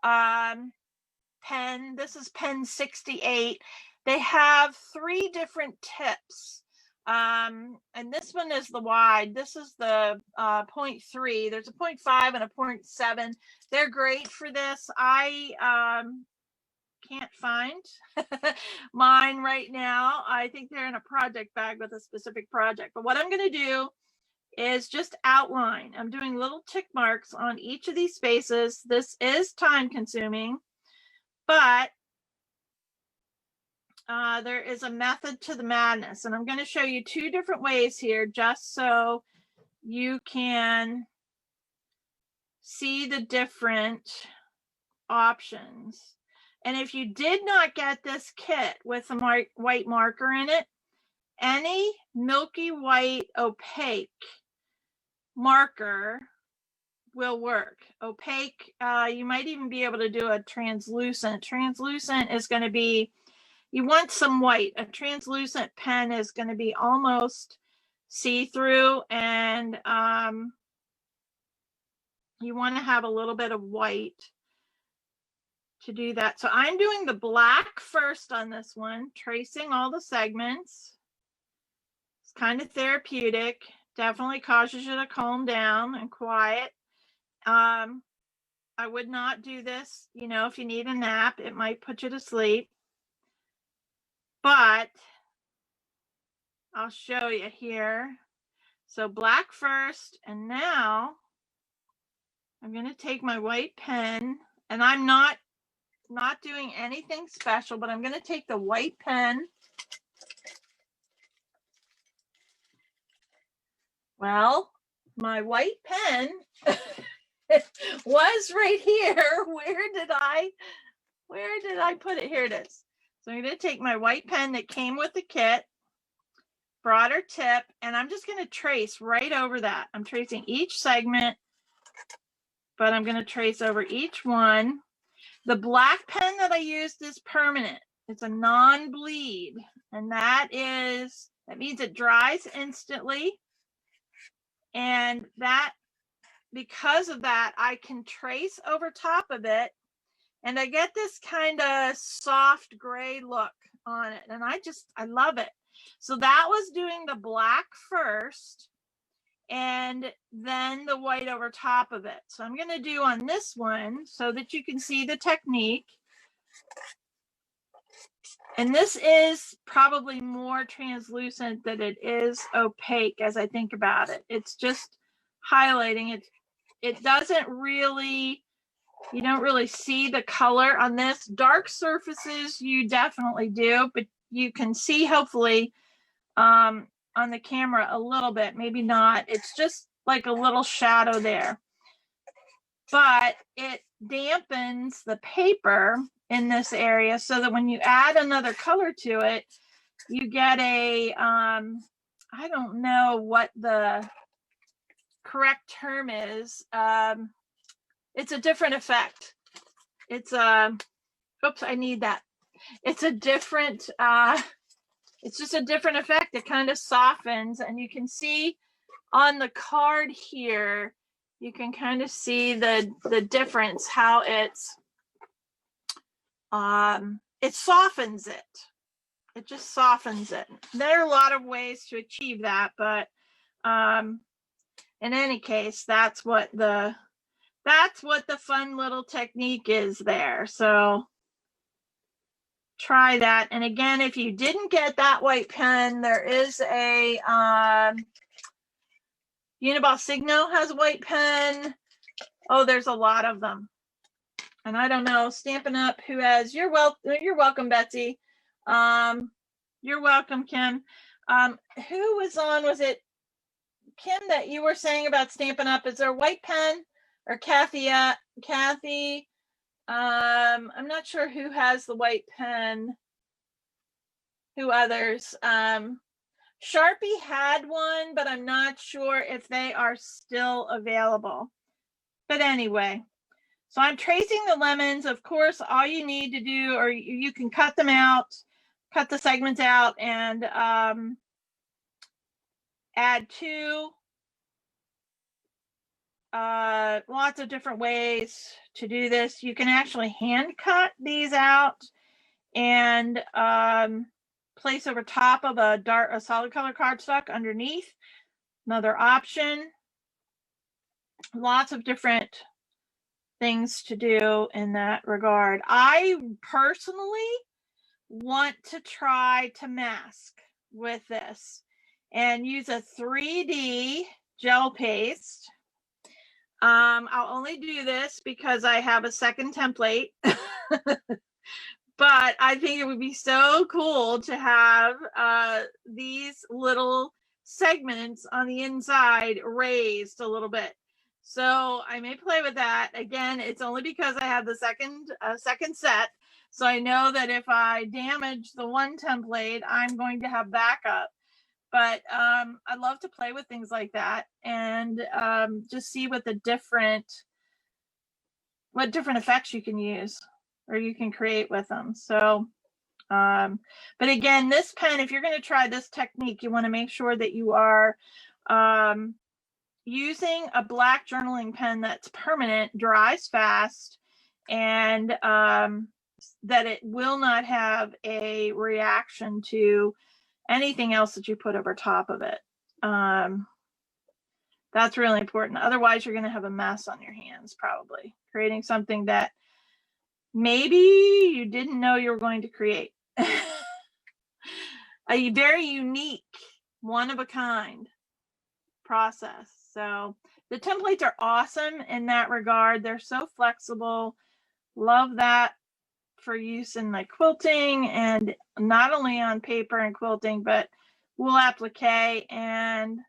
pen. This is pen 68. They have 3 different tips. And this one is the wide. This is the 0.3. There's a 0.5 and a 0.7. They're great for this. I can't find mine right now. I think they're in a project bag with a specific project. But what I'm going to do is just outline. I'm doing little tick marks on each of these spaces. This is time consuming, but there is a method to the madness, and I'm going to show you 2 different ways here just so you can see the different options. And if you did not get this kit with a white marker in it, any milky white opaque marker will work. Opaque, you might even be able to do a translucent. Translucent is going to be, you want some white. A translucent pen is going to be almost see-through, and you want to have a little bit of white to do that. So I'm doing the black first on this one, tracing all the segments. It's kind of therapeutic. Definitely causes you to calm down and quiet. I would not do this, you know, if you need a nap, it might put you to sleep. But I'll show you here. So black first, and now I'm going to take my white pen, and I'm not doing anything special, but I'm going to take the white pen Well, my white pen was right here. Where did I put it? Here it is. So I'm going to take my white pen that came with the kit, broader tip, and I'm just going to trace right over that. I'm tracing each segment, but I'm going to trace over each one. The black pen that I used is permanent. It's a non-bleed, and that means it dries instantly. And that, because of that, I can trace over top of it, and I get this kind of soft gray look on it, and I love it. So that was doing the black first, and then the white over top of it. So I'm going to do on this one so that you can see the technique. And this is probably more translucent than it is opaque as I think about it. It's just highlighting it. It doesn't really, you don't really see the color on this. Dark surfaces you definitely do, but you can see hopefully on the camera a little bit, maybe not. It's just like a little shadow there. But it dampens the paper in this area so that when you add another color to it, you get a, I don't know what the correct term is. It's a different effect. It's oops, I need that. It's a different, it's just a different effect. It kind of softens, and you can see on the card here, you can kind of see the difference, how it softens it. It just softens it. There are a lot of ways to achieve that, but in any case, that's what the fun little technique is there. So try that. And again, if you didn't get that white pen, there is a Uniball Signo has a white pen. Oh, there's a lot of them. And I don't know, Stampin' Up, who has, you're welcome, Betsy. You're welcome, Kim. Who was on, was it Kim that you were saying about Stampin' Up? Is there a white pen? Or Kathy, I'm not sure who has the white pen, who others. Sharpie had one, but I'm not sure if they are still available. But anyway, so I'm tracing the lemons. Of course, all you need to do, or you can cut them out, cut the segments out, and add two. Lots of different ways to do this. You can actually hand cut these out and place over top of a solid color cardstock underneath. Another option. Lots of different things to do in that regard. I personally want to try to mask with this and use a 3D gel paste. I'll only do this because I have a second template. But I think it would be so cool to have these little segments on the inside raised a little bit. So I may play with that. Again, it's only because I have the second set. So I know that if I damage the one template, I'm going to have backup. But I love to play with things like that and just see what different effects you can use or you can create with them. So, but again, this pen, if you're going to try this technique, you want to make sure that you are using a black journaling pen that's permanent, dries fast, and that it will not have a reaction to anything else that you put over top of it. That's really important. Otherwise, you're going to have a mess on your hands, probably creating something that maybe you didn't know you were going to create. A very unique, one of a kind process. So the templates are awesome in that regard. They're so flexible. Love that for use in my quilting, and not only on paper and quilting, but wool applique and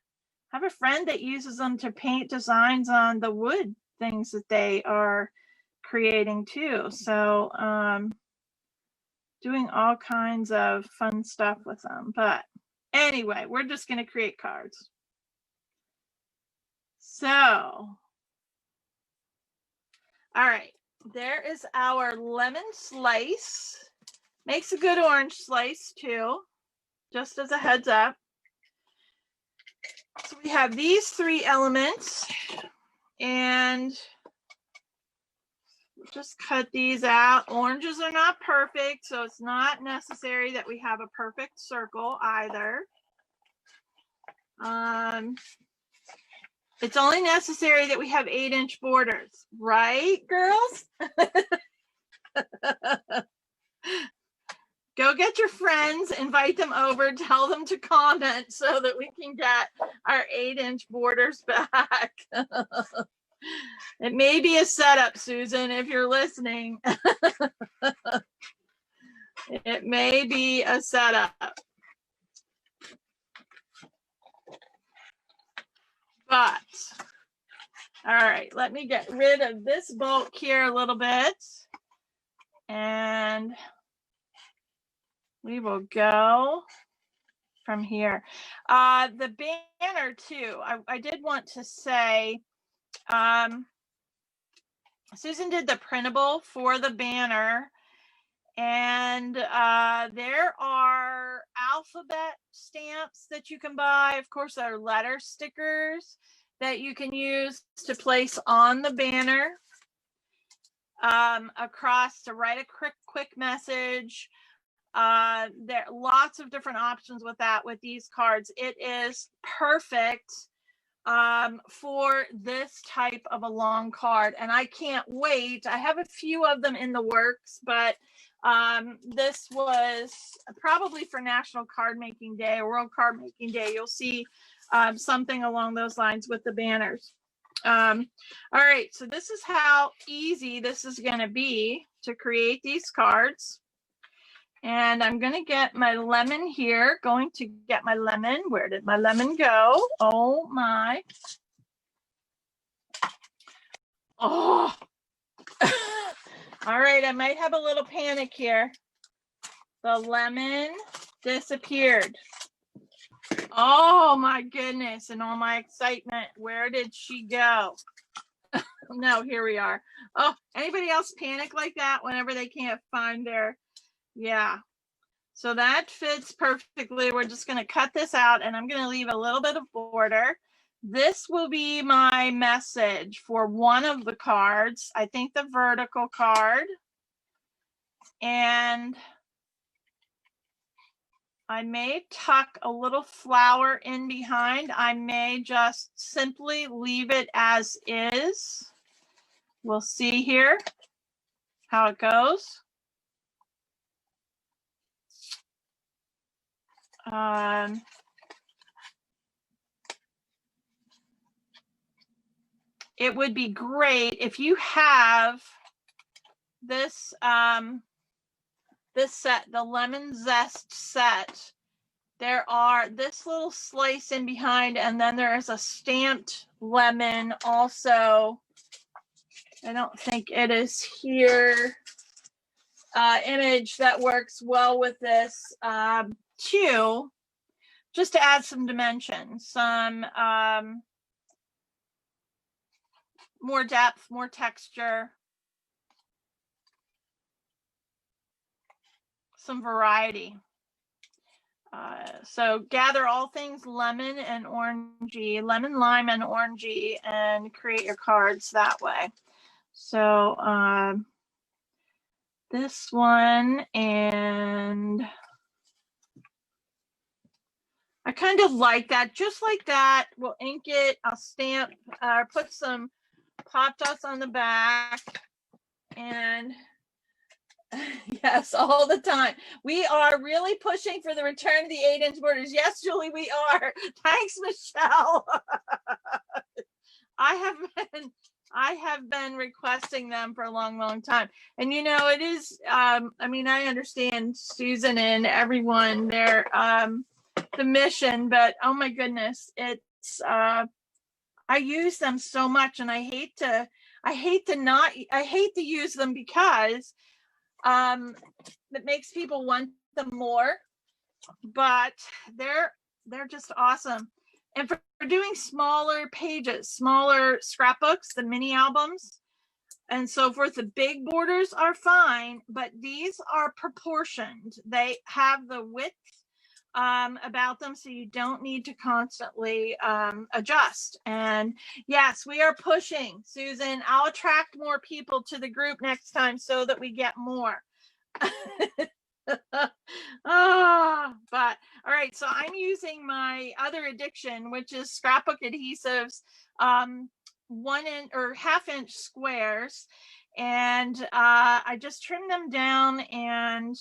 I have a friend that uses them to paint designs on the wood things that they are creating too. So doing all kinds of fun stuff with them. But anyway, we're just going to create cards. So, all right, there is our lemon slice. Makes a good orange slice too, just as a heads up. So we have these 3 elements, and we'll just cut these out. Oranges are not perfect, so it's not necessary that we have a perfect circle either. It's only necessary that we have 8-inch borders, right, girls? Go get your friends, invite them over, tell them to comment so that we can get our 8-inch borders back. It may be a setup, Susan, if you're listening. It may be a setup. But, all right, let me get rid of this bulk here a little bit. And we will go from here. The banner too, I did want to say, Susan did the printable for the banner, and there are alphabet stamps that you can buy. Of course, there are letter stickers that you can use to place on the banner across to write a quick message. There are lots of different options with that with these cards. It is perfect for this type of a long card, and I can't wait. I have a few of them in the works, but this was probably for National Card Making Day or World Card Making Day. You'll see something along those lines with the banners. All right, so this is how easy this is going to be to create these cards. And I'm going to get my lemon here, going to get my lemon. Where did my lemon go? Oh my. Oh. All right, I might have a little panic here. The lemon disappeared. Oh my goodness, and all my excitement. Where did she go? No, here we are. Oh, anybody else panic like that whenever they can't find their, yeah. So that fits perfectly. We're just going to cut this out, and I'm going to leave a little bit of border. This will be my message for one of the cards. I think the vertical card. And I may tuck a little flower in behind. I may just simply leave it as is. We'll see here how it goes. It would be great if you have this this set, the lemon zest set. There are this little slice in behind, and then there is a stamped lemon also. I don't think it is here. Image that works well with this too, just to add some dimension, some more depth, more texture, some variety. So gather all things lemon and orangey, lemon, lime, and orangey, and create your cards that way. So this one, and I kind of like that, just like that. We'll ink it, I'll stamp, put some pop dots on the back, and yes, all the time. We are really pushing for the return of the 8-inch borders. Yes, Julie, we are. Thanks, Michelle. I have been requesting them for a long time. And you know, it is I mean, I understand Susan and everyone, their the mission, but oh my goodness, it's I use them so much, and I hate to use them because it makes people want them more, but they're just awesome. And for doing smaller pages, smaller scrapbooks, the mini albums and so forth, the big borders are fine, but these are proportioned. They have the width about them, so you don't need to constantly adjust. And yes, we are pushing, Susan. I'll attract more people to the group next time so that we get more. But all right, so I'm using my other addiction, which is scrapbook adhesives, 1-inch or 1/2-inch squares, and I just trim them down and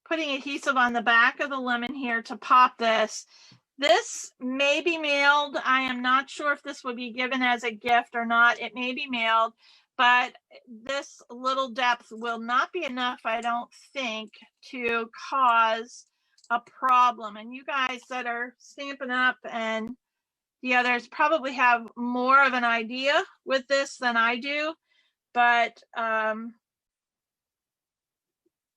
putting adhesive on the back of the lemon here to pop this. This may be mailed. I am not sure if this would be given as a gift or not. It may be mailed, but this little depth will not be enough, I don't think, to cause a problem. And you guys that are Stampin' Up! And the others probably have more of an idea with this than I do, but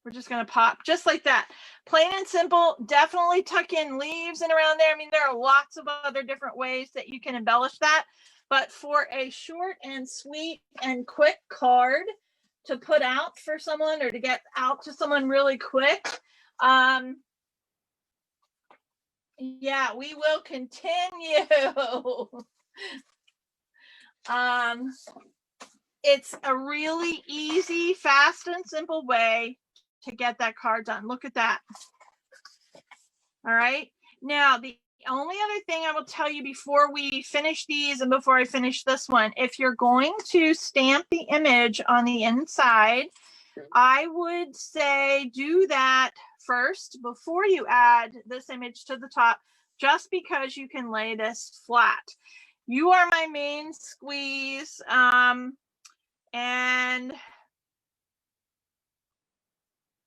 we're just going to pop just like that. Plain and simple. Definitely tuck in leaves and around there. I mean, there are lots of other different ways that you can embellish that. But for a short and sweet and quick card to put out for someone or to get out to someone really quick, yeah, we will continue. It's a really easy, fast, and simple way to get that card done. Look at that. All right. Now, the only other thing I will tell you before we finish these and before I finish this one, if you're going to stamp the image on the inside, I would say do that first before you add this image to the top, just because you can lay this flat. You are my main squeeze. And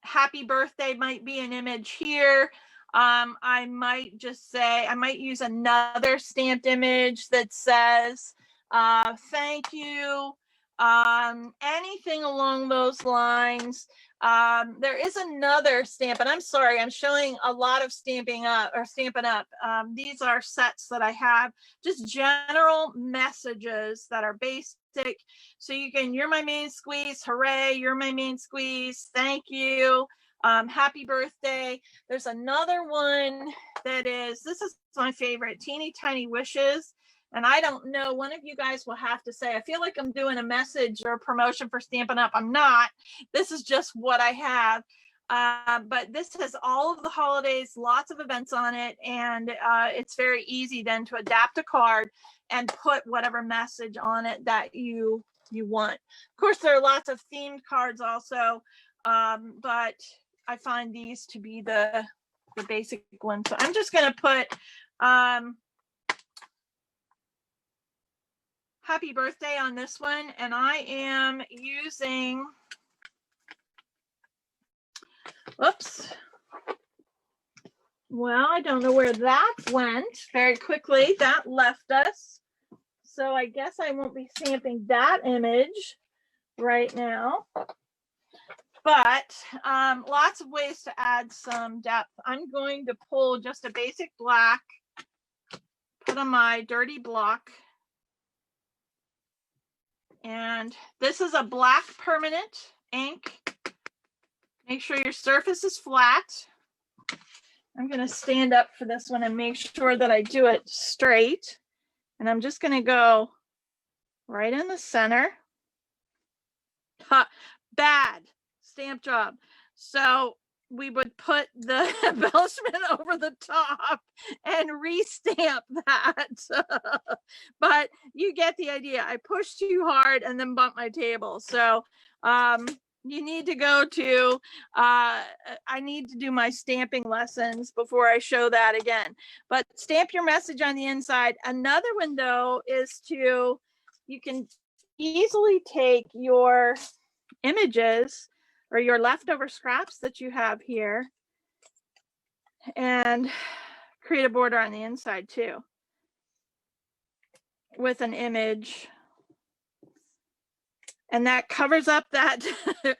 happy birthday might be an image here. I might just say, I might use another stamped image that says, thank you, anything along those lines. There is another stamp, and I'm sorry, I'm showing a lot of Stampin' Up. These are sets that I have, just general messages that are basic. So you can, you're my main squeeze, hooray, you're my main squeeze, thank you, happy birthday. There's another one that is, this is my favorite, teeny tiny wishes. And I don't know, one of you guys will have to say, I feel like I'm doing a message or a promotion for Stampin' Up. I'm not. This is just what I have. But this has all of the holidays, lots of events on it. And it's very easy then to adapt a card and put whatever message on it that you want. Of course, there are lots of themed cards also. But I find these to be the basic ones. So I'm just going to put happy birthday on this one, and I am using, whoops, well, I don't know where that went very quickly. That left us, so I guess I won't be stamping that image right now, but lots of ways to add some depth. I'm going to pull just a basic black, put on my dirty block. And this is a black permanent ink. Make sure your surface is flat. I'm going to stand up for this one and make sure that I do it straight. And I'm just going to go right in the center. Ha, bad stamp job. So we would put the embellishment over the top and restamp that. But you get the idea. I pushed too hard and then bumped my table. So you need to go to, I need to do my stamping lessons before I show that again. But stamp your message on the inside. Another one though is to, you can easily take your images or your leftover scraps that you have here and create a border on the inside too with an image. And that covers up that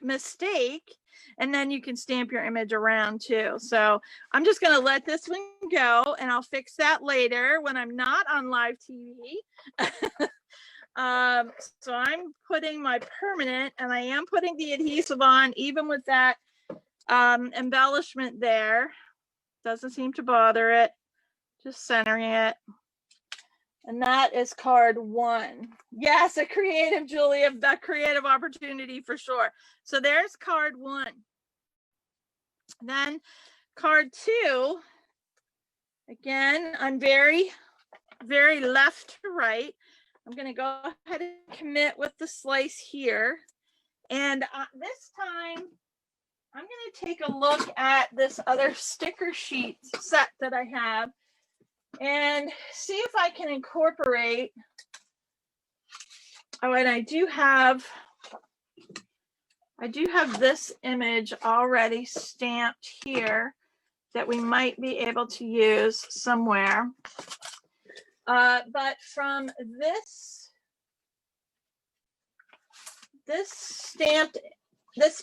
mistake. And then you can stamp your image around too. So I'm just going to let this one go, and I'll fix that later when I'm not on live TV. So I'm putting my permanent, and I am putting the adhesive on even with that embellishment there. Doesn't seem to bother it. Just centering it. And that is card 1. Yes, a creative, Julia, that creative opportunity for sure. So there's card 1. Then card 2, again, I'm very, very left to right. I'm going to go ahead and commit with the slice here. And this time, I'm going to take a look at this other sticker sheet set that I have and see if I can incorporate. Oh, and I do have this image already stamped here that we might be able to use somewhere. But from this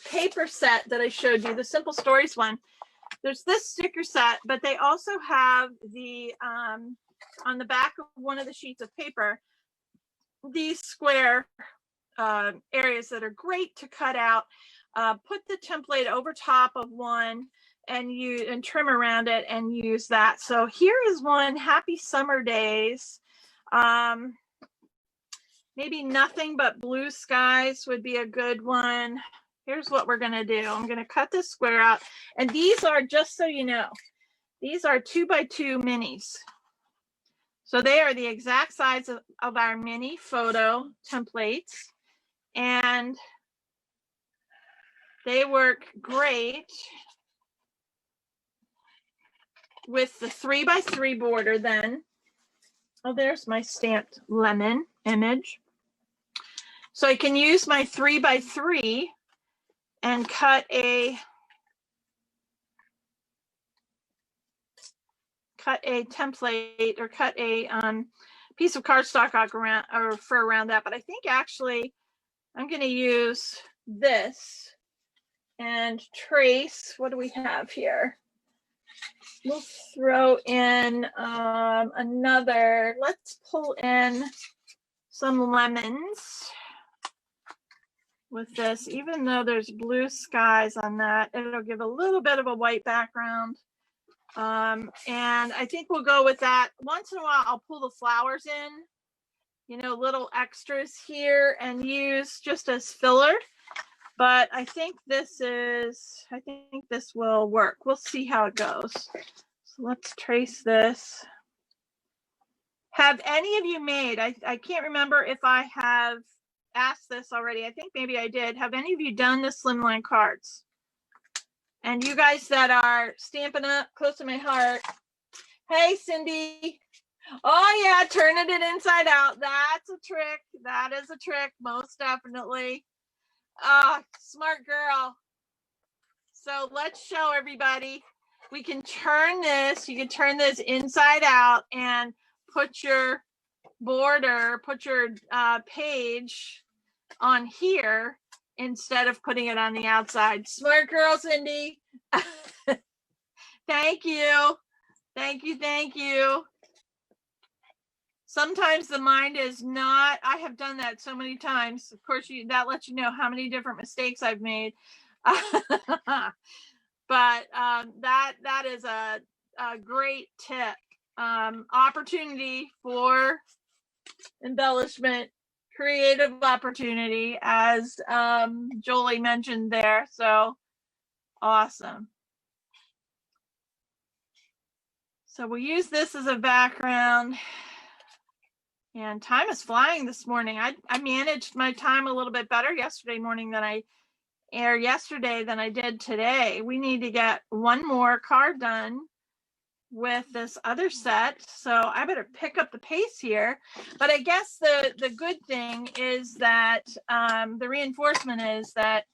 paper set that I showed you, the Simple Stories one, there's this sticker set, but they also have the, on the back of one of the sheets of paper, these square areas that are great to cut out. Put the template over top of one and trim around it and use that. So here is one, Happy Summer Days. Maybe Nothing But Blue Skies would be a good one. Here's what we're gonna do. I'm gonna cut this square out. And these are, just so you know, these are 2x2 minis. So they are the exact size of our mini photo templates. And they work great with the 3x3 border then. Oh, there's my stamped lemon image. So I can use my 3x3 and cut a template, or cut a piece of cardstock around that. But I think actually I'm going to use this and trace. What do we have here? We'll throw in another. Let's pull in some lemons with this. Even though there's blue skies on that, it'll give a little bit of a white background. And I think we'll go with that. Once in a while, I'll pull the flowers in, you know, little extras here, and use just as filler. But I think this will work. We'll see how it goes. So let's trace this. Have any of you made, I can't remember if I have asked this already. I think maybe I did. Have any of you done the slimline cards? And you guys that are Stampin' Up, close to my heart. Hey, Cindy. Oh, yeah, turning it inside out. That's a trick. That is a trick, most definitely. Smart girl. So let's show everybody. We can turn this. You can turn this inside out and put your border, put your page on here instead of putting it on the outside. Smart girl, Cindy. Thank you. Thank you. Thank you. Sometimes the mind is not, I have done that so many times. Of course, that lets you know how many different mistakes I've made. But that is a great tip. Opportunity for embellishment, creative opportunity, as Jolie mentioned there. So awesome. So we'll use this as a background. And time is flying this morning. I managed my time a little bit better yesterday than I did today. We need to get one more card done with this other set. So I better pick up the pace here. But I guess the good thing is that the reinforcement is that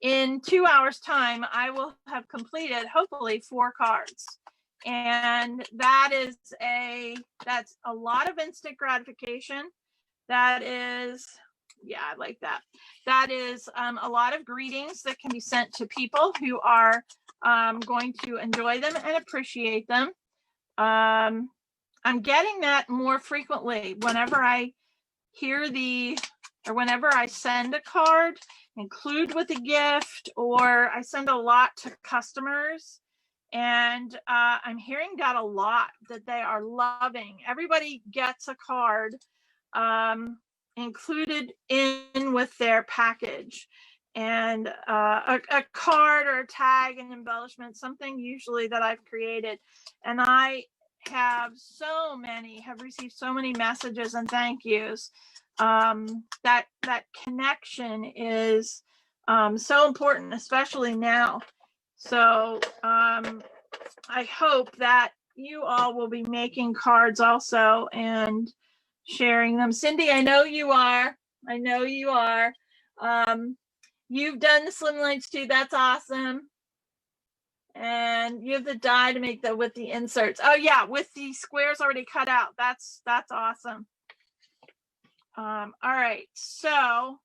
in 2 hours time, I will have completed hopefully 4 cards. And that's a lot of instant gratification. That is, yeah, I like that. That is a lot of greetings that can be sent to people who are going to enjoy them and appreciate them. I'm getting that more frequently whenever I whenever I send a card, include with a gift, or I send a lot to customers. And I'm hearing that a lot, that they are loving. Everybody gets a card included in with their package, and a card or a tag, an embellishment, something usually that I've created. And I have received so many messages and thank yous. That connection is so important, especially now. So I hope that you all will be making cards also and sharing them. Cindy, I know you are. You've done the slim lines too. That's awesome. And you have the die to make with the inserts. Oh yeah, with the squares already cut out. That's awesome. All right, so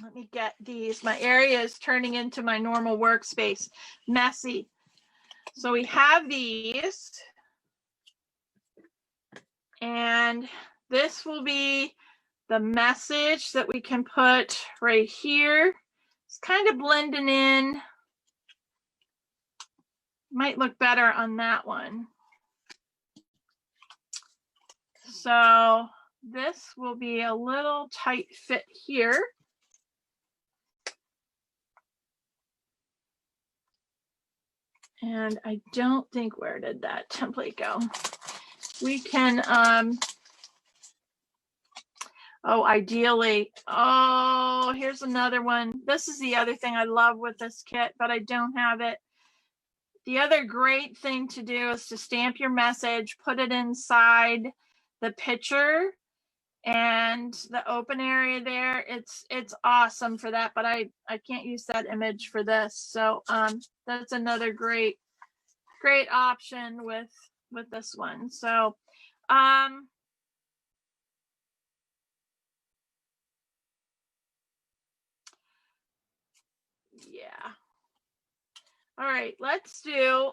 let me get these. My area is turning into my normal workspace. Messy. So we have these. And this will be the message that we can put right here. It's kind of blending in. Might look better on that one. So this will be a little tight fit here. And I don't think, where did that template go? We can, ideally, here's another one. This is the other thing I love with this kit, but I don't have it. The other great thing to do is to stamp your message, put it inside the picture and the open area there. It's awesome for that, but I can't use that image for this. So that's another great option with this one. So yeah. All right, let's do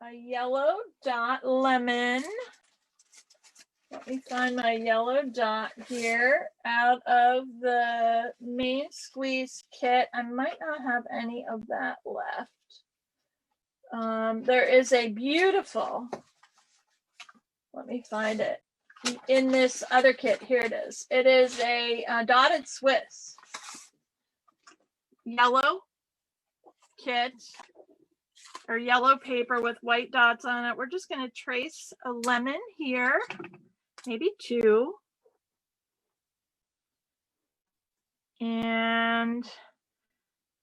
a yellow dot lemon. Let me find my yellow dot here out of the main squeeze kit. I might not have any of that left. There is a beautiful, let me find it, in this other kit. Here it is. It is a dotted Swiss yellow kit, or yellow paper with white dots on it. We're just going to trace a lemon here, maybe two. And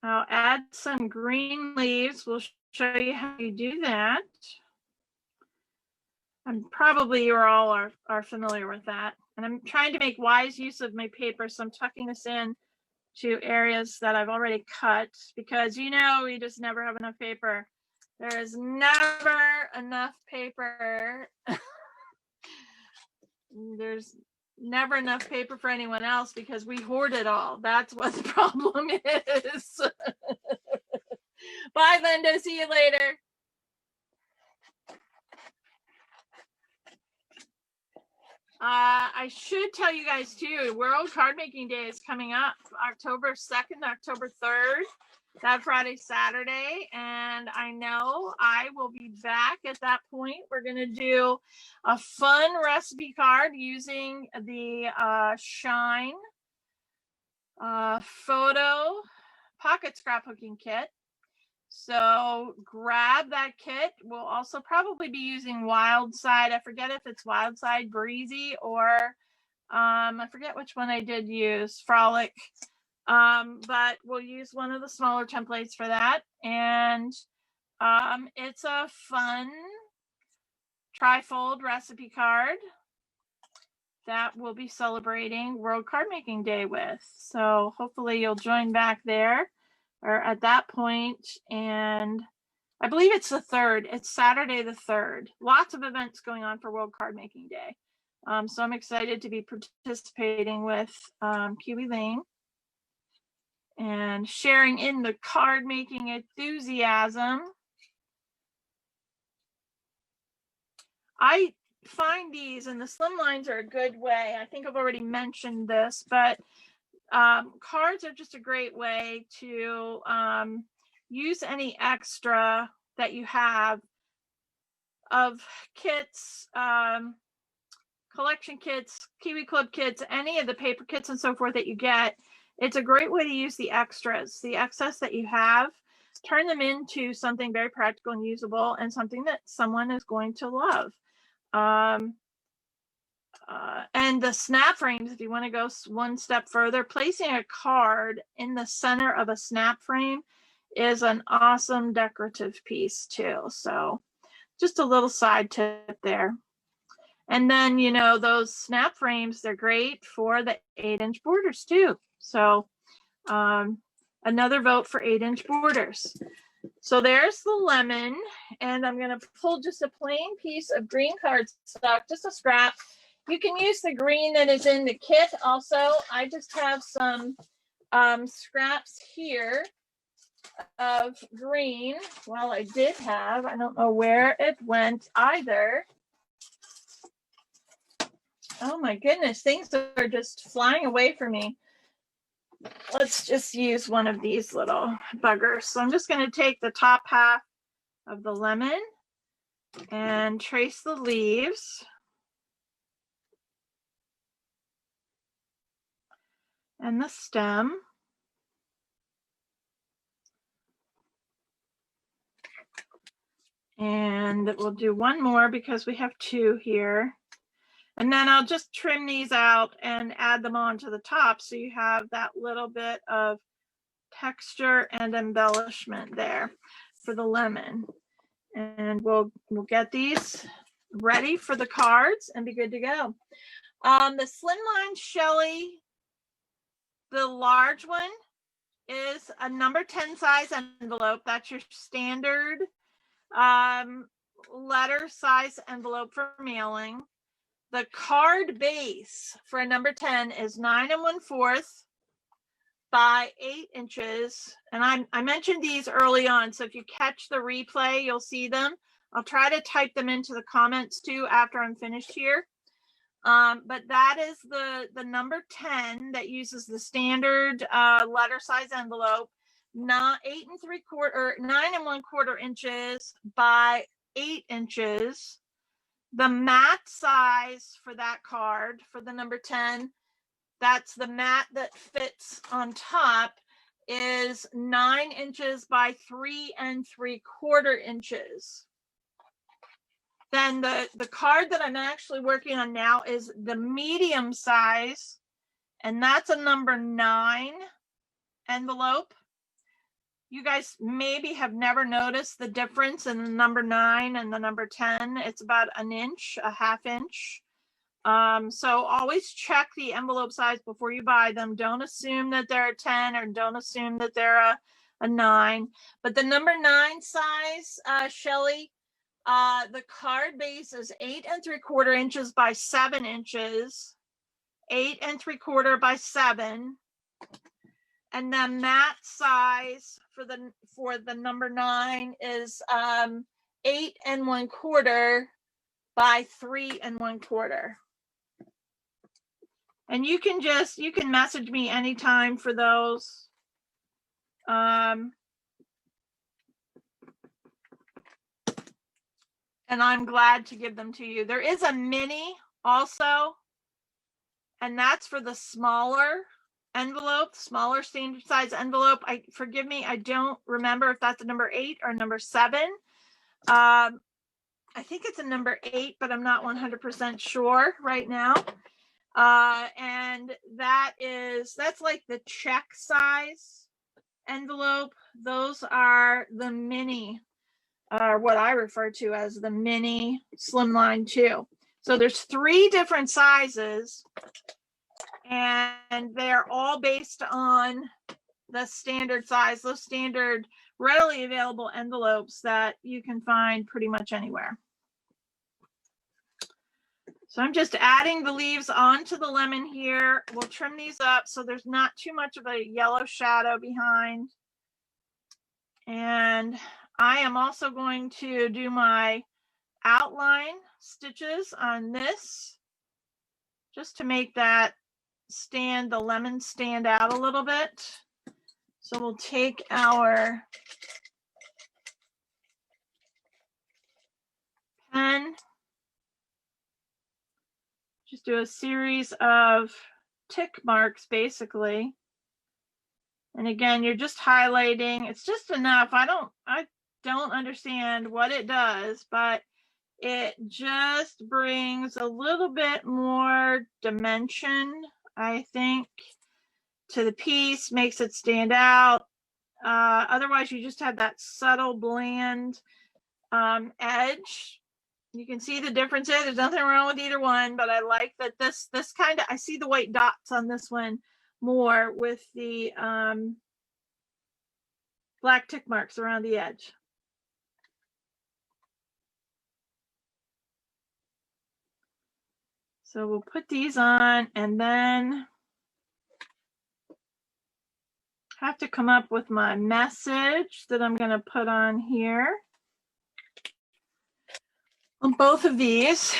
I'll add some green leaves. We'll show you how you do that. And probably you all are familiar with that. And I'm trying to make wise use of my paper, so I'm tucking this in to areas that I've already cut, because we just never have enough paper. There is never enough paper. There's never enough paper for anyone else because we hoard it all. That's what the problem is. Bye, Linda. See you later. I should tell you guys too, World Card Making Day is coming up October 2nd, October 3rd, that Friday, Saturday. And I know I will be back at that point. We're going to do a fun recipe card using the Shine photo pocket scrapbooking kit. So grab that kit. We'll also probably be using Wild Side. I forget if it's Wild Side, Breezy, or I forget which one I did use, Frolic. But we'll use one of the smaller templates for that. And it's a fun trifold recipe card. that we'll be celebrating World Card Making Day with. So hopefully you'll join back there or at that point. And I believe it's the 3rd. It's Saturday the 3rd. Lots of events going on for World Card Making Day. So I'm excited to be participating with Kiwi Lane and sharing in the card making enthusiasm. I find these, and the slim lines are a good way. I think I've already mentioned this, but cards are just a great way to use any extra that you have of kits, collection kits, Kiwi Club kits, any of the paper kits and so forth that you get. It's a great way to use the extras, the excess that you have, turn them into something very practical and usable and something that someone is going to love. And the snap frames, if you want to go one step further, placing a card in the center of a snap frame is an awesome decorative piece too. So just a little side tip there. And then, you know, those snap frames, they're great for the 8-inch borders too. So another vote for 8-inch borders. So there's the lemon, and I'm going to pull just a plain piece of green cardstock, just a scrap. You can use the green that is in the kit also. I just have some scraps here of green. Well, I did have, I don't know where it went either. Oh my goodness, things are just flying away from me. Let's just use one of these little buggers. So I'm just going to take the top half of the lemon and trace the leaves. And the stem. And we'll do one more because we have 2 here. And then I'll just trim these out and add them on to the top so you have that little bit of texture and embellishment there for the lemon. And we'll get these ready for the cards and be good to go. The Slimline Shelly, the large one, is a number 10 size envelope. That's your standard letter size envelope for mailing. The card base for a number 10 is 9 1/4 by 8 inches. And I mentioned these early on, so if you catch the replay, you'll see them. I'll try to type them into the comments too after I'm finished here. But that is the number 10 that uses the standard letter size envelope, 9 1/4 inches by 8 inches. The mat size for that card for the number 10, that's the mat that fits on top, is 9 inches by 3 3/4 inches. Then the card that I'm actually working on now is the medium size, and that's a number 9 envelope. You guys maybe have never noticed the difference in the number 9 and the number 10. It's about an inch, a half inch. So always check the envelope size before you buy them. Don't assume that they're a 10 or don't assume that they're a 9. But the number 9 size, Shelly, the card base is 8 3/4 inches by 7 inches, 8 3/4 by 7. And the mat size for the number 9 is 8 1/4 by 3 1/4. And you can message me anytime for those. And I'm glad to give them to you. There is a mini also, and that's for the smaller envelope, smaller standard size envelope. Forgive me, I don't remember if that's a number 8 or number 7. I think it's a number 8, but I'm not 100% sure right now. And that's like the check size envelope. Those are the mini, what I refer to as the mini Slimline 2. So there's 3 different sizes, and they're all based on the standard size, those standard readily available envelopes that you can find pretty much anywhere. So I'm just adding the leaves onto the lemon here. We'll trim these up so there's not too much of a yellow shadow behind. And I am also going to do my outline stitches on this just to make that the lemon stand out a little bit. So we'll take our pen, just do a series of tick marks basically. And again, you're just highlighting. It's just enough. I don't understand what it does, but it just brings a little bit more dimension, I think, to the piece, makes it stand out. Otherwise, you just have that subtle, bland edge. You can see the difference there. There's nothing wrong with either one, but I like that this kind of, I see the white dots on this one more with the black tick marks around the edge. So we'll put these on and then have to come up with my message that I'm going to put on here. On both of these,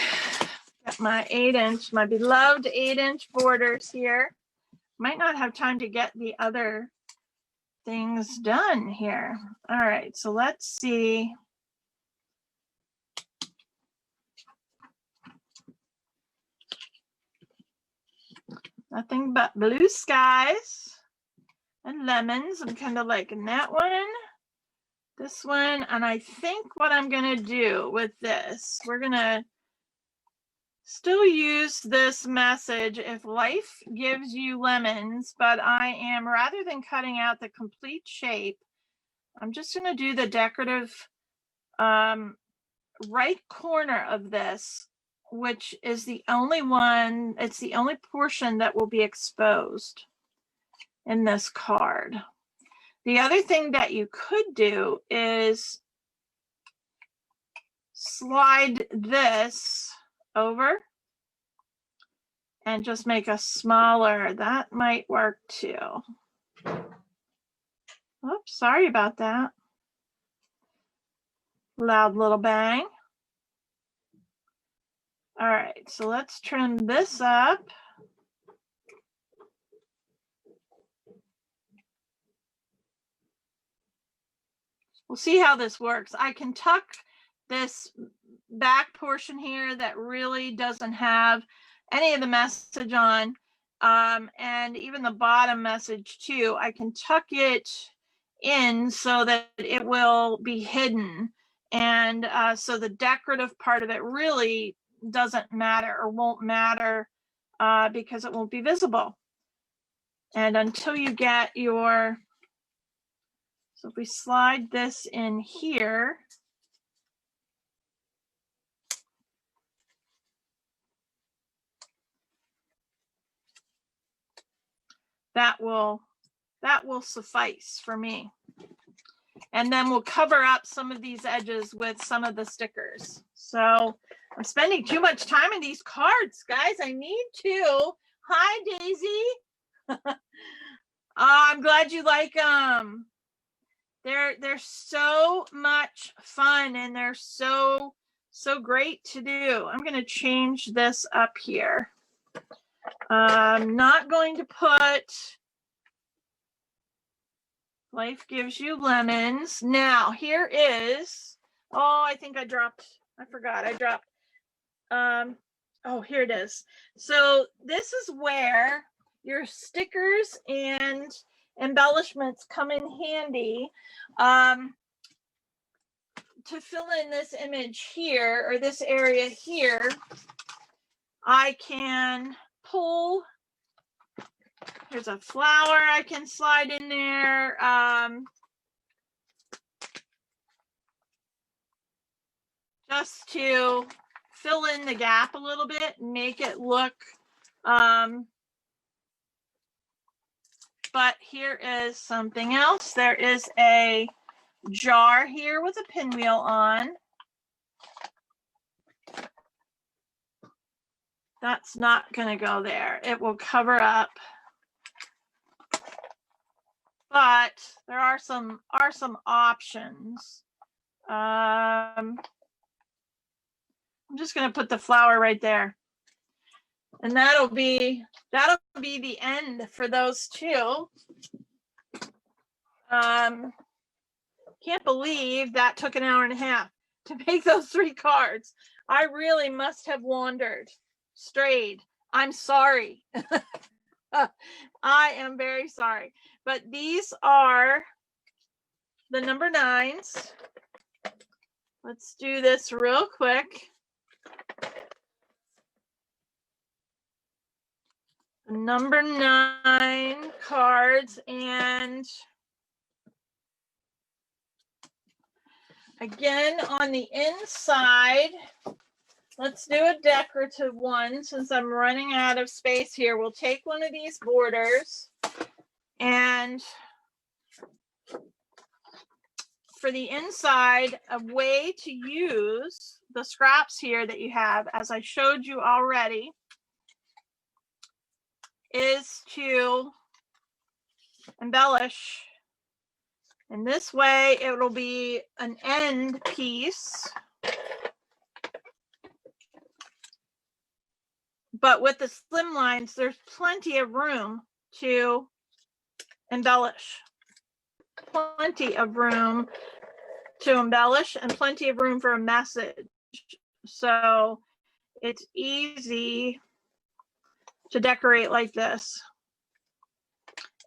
got my 8-inch, my beloved 8-inch borders here. Might not have time to get the other things done here. All right, so let's see. Nothing but blue skies and lemons. I'm kind of liking that one, this one, and I think what I'm gonna do with this, we're gonna still use this message, if life gives you lemons, but I am, rather than cutting out the complete shape, I'm just gonna do the decorative right corner of this, which is the only one, it's the only portion that will be exposed in this card. The other thing that you could do is slide this over and just make a smaller, that might work too. Oops, sorry about that. Loud little bang. All right, so let's trim this up. We'll see how this works. I can tuck this back portion here that really doesn't have any of the message on, and even the bottom message too. I can tuck it in so that it will be hidden, and so the decorative part of it really doesn't matter or won't matter because it won't be visible. And until you get your, so if we slide this in here, that will suffice for me. And then we'll cover up some of these edges with some of the stickers. So I'm spending too much time in these cards, guys. I need to. Hi, Daisy. I'm glad you like them. They're so much fun and they're so great to do. I'm going to change this up here. I'm not going to put life gives you lemons. Now here is, oh, I think I forgot. I dropped, oh, here it is. So this is where your stickers and embellishments come in handy to fill in this image here, or this area here. I can pull, here's a flower I can slide in there. Just to fill in the gap a little bit, make it look, but here is something else. There is a jar here with a pinwheel on. That's not going to go there. It will cover up. But there are some options. I'm just going to put the flower right there. And that'll be the end for those two. Can't believe that took an hour and a half to make those 3 cards. I really must have wandered, strayed. I'm sorry. I am very sorry. But these are the number 9s. Let's do this real quick. Number 9 cards, and again on the inside, let's do a decorative one since I'm running out of space here. We'll take one of these borders, and for the inside, a way to use the scraps here that you have, as I showed you already, is to embellish. And this way it will be an end piece, but with the slim lines, there's plenty of room to embellish. Plenty of room to embellish and plenty of room for a message. So it's easy to decorate like this.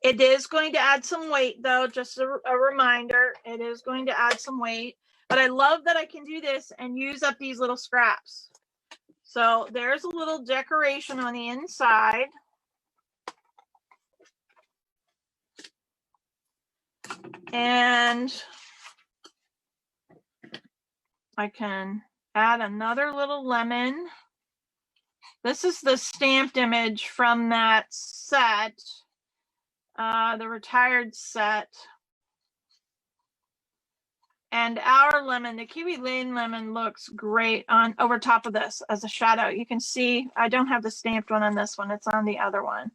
It is going to add some weight though, just a reminder, it is going to add some weight, but I love that I can do this and use up these little scraps. So there's a little decoration on the inside. And I can add another little lemon. This is the stamped image from that set, the retired set. And our lemon, the Kiwi Lane lemon, looks great on over top of this as a shadow. You can see I don't have the stamped one on this one, it's on the other one.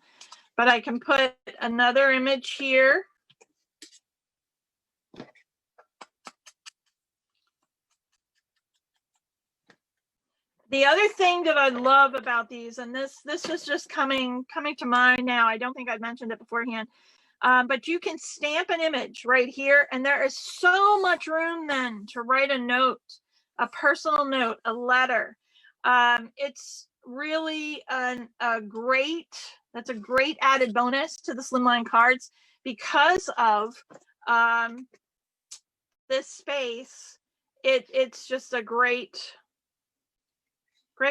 But I can put another image here. The other thing that I love about these, and this is just coming to mind now, I don't think I mentioned it beforehand, but you can stamp an image right here, and there is so much room then to write a note, a personal note, a letter. It's really a great added bonus to the slimline cards because of this space. It's just a great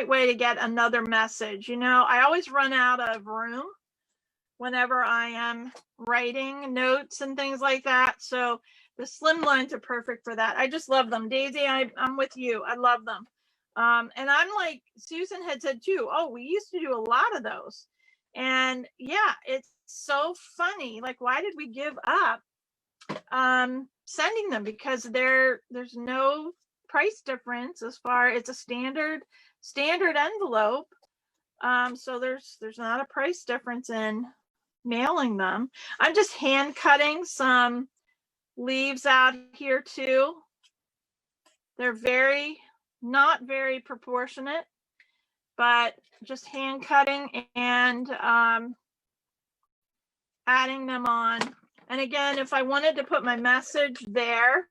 way to get another message. You know, I always run out of room whenever I am writing notes and things like that. So the slim lines are perfect for that. I just love them. Daisy, I'm with you. I love them. And I'm like, Susan had said too, oh, we used to do a lot of those. And yeah, it's so funny. Like, why did we give up sending them? Because there's no price difference as far, it's a standard envelope, so there's not a price difference in mailing them. I'm just hand cutting some leaves out here too. They're not very proportionate, but just hand cutting and adding them on. And again, if I wanted to put my message there,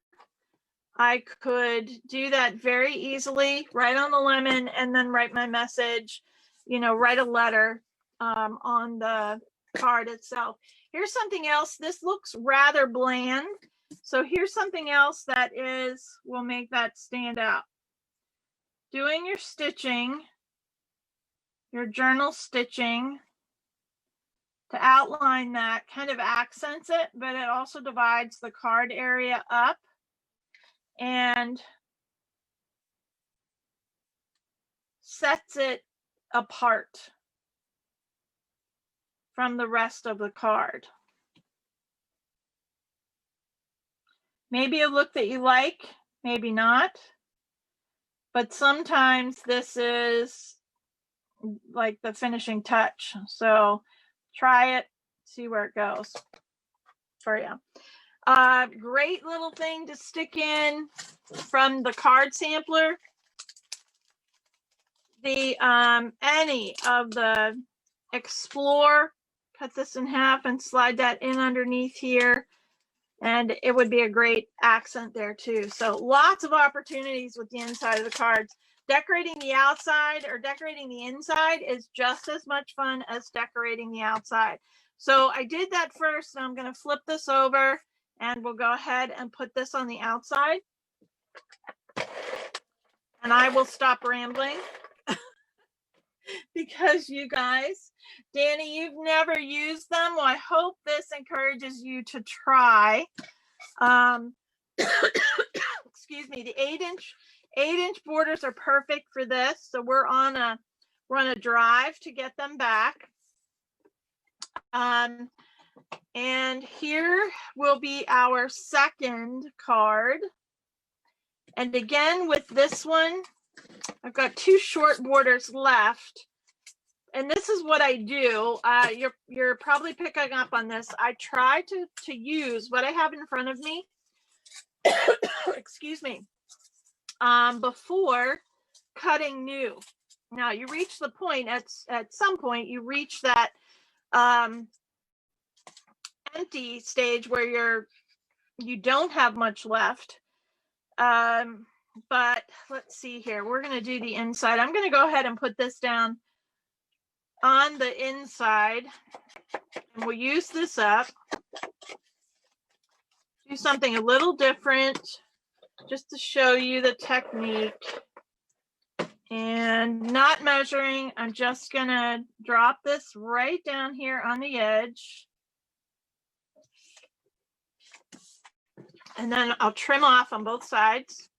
I could do that very easily, write on the lemon and then write my message, you know, write a letter on the card itself. Here's something else. This looks rather bland. So here's something else that will make that stand out. Doing your stitching, your journal stitching to outline that kind of accents it, but it also divides the card area up. And sets it apart from the rest of the card. Maybe a look that you like, maybe not. But sometimes this is like the finishing touch. So try it, see where it goes for you. Great little thing to stick in from the card sampler. The any of the Explore, cut this in half and slide that in underneath here, and it would be a great accent there too. So lots of opportunities with the inside of the cards. Decorating the outside or decorating the inside is just as much fun as decorating the outside. So I did that first, and I'm going to flip this over, and we'll go ahead and put this on the outside. And I will stop rambling because you guys, Danny, you've never used them. Well, I hope this encourages you to try. Excuse me, the 8-inch borders are perfect for this. So we're on a drive to get them back. And here will be our second card. And again, with this one, I've got 2 short borders left. And this is what I do. You're probably picking up on this. I try to use what I have in front of me. Excuse me. Before cutting new. Now you reach the point at some point you reach that empty stage where you don't have much left. But let's see here. We're going to do the inside. I'm going to go ahead and put this down on the inside, and we'll use this up. Do something a little different just to show you the technique. And not measuring, I'm just going to drop this right down here on the edge. And then I'll trim off on both sides.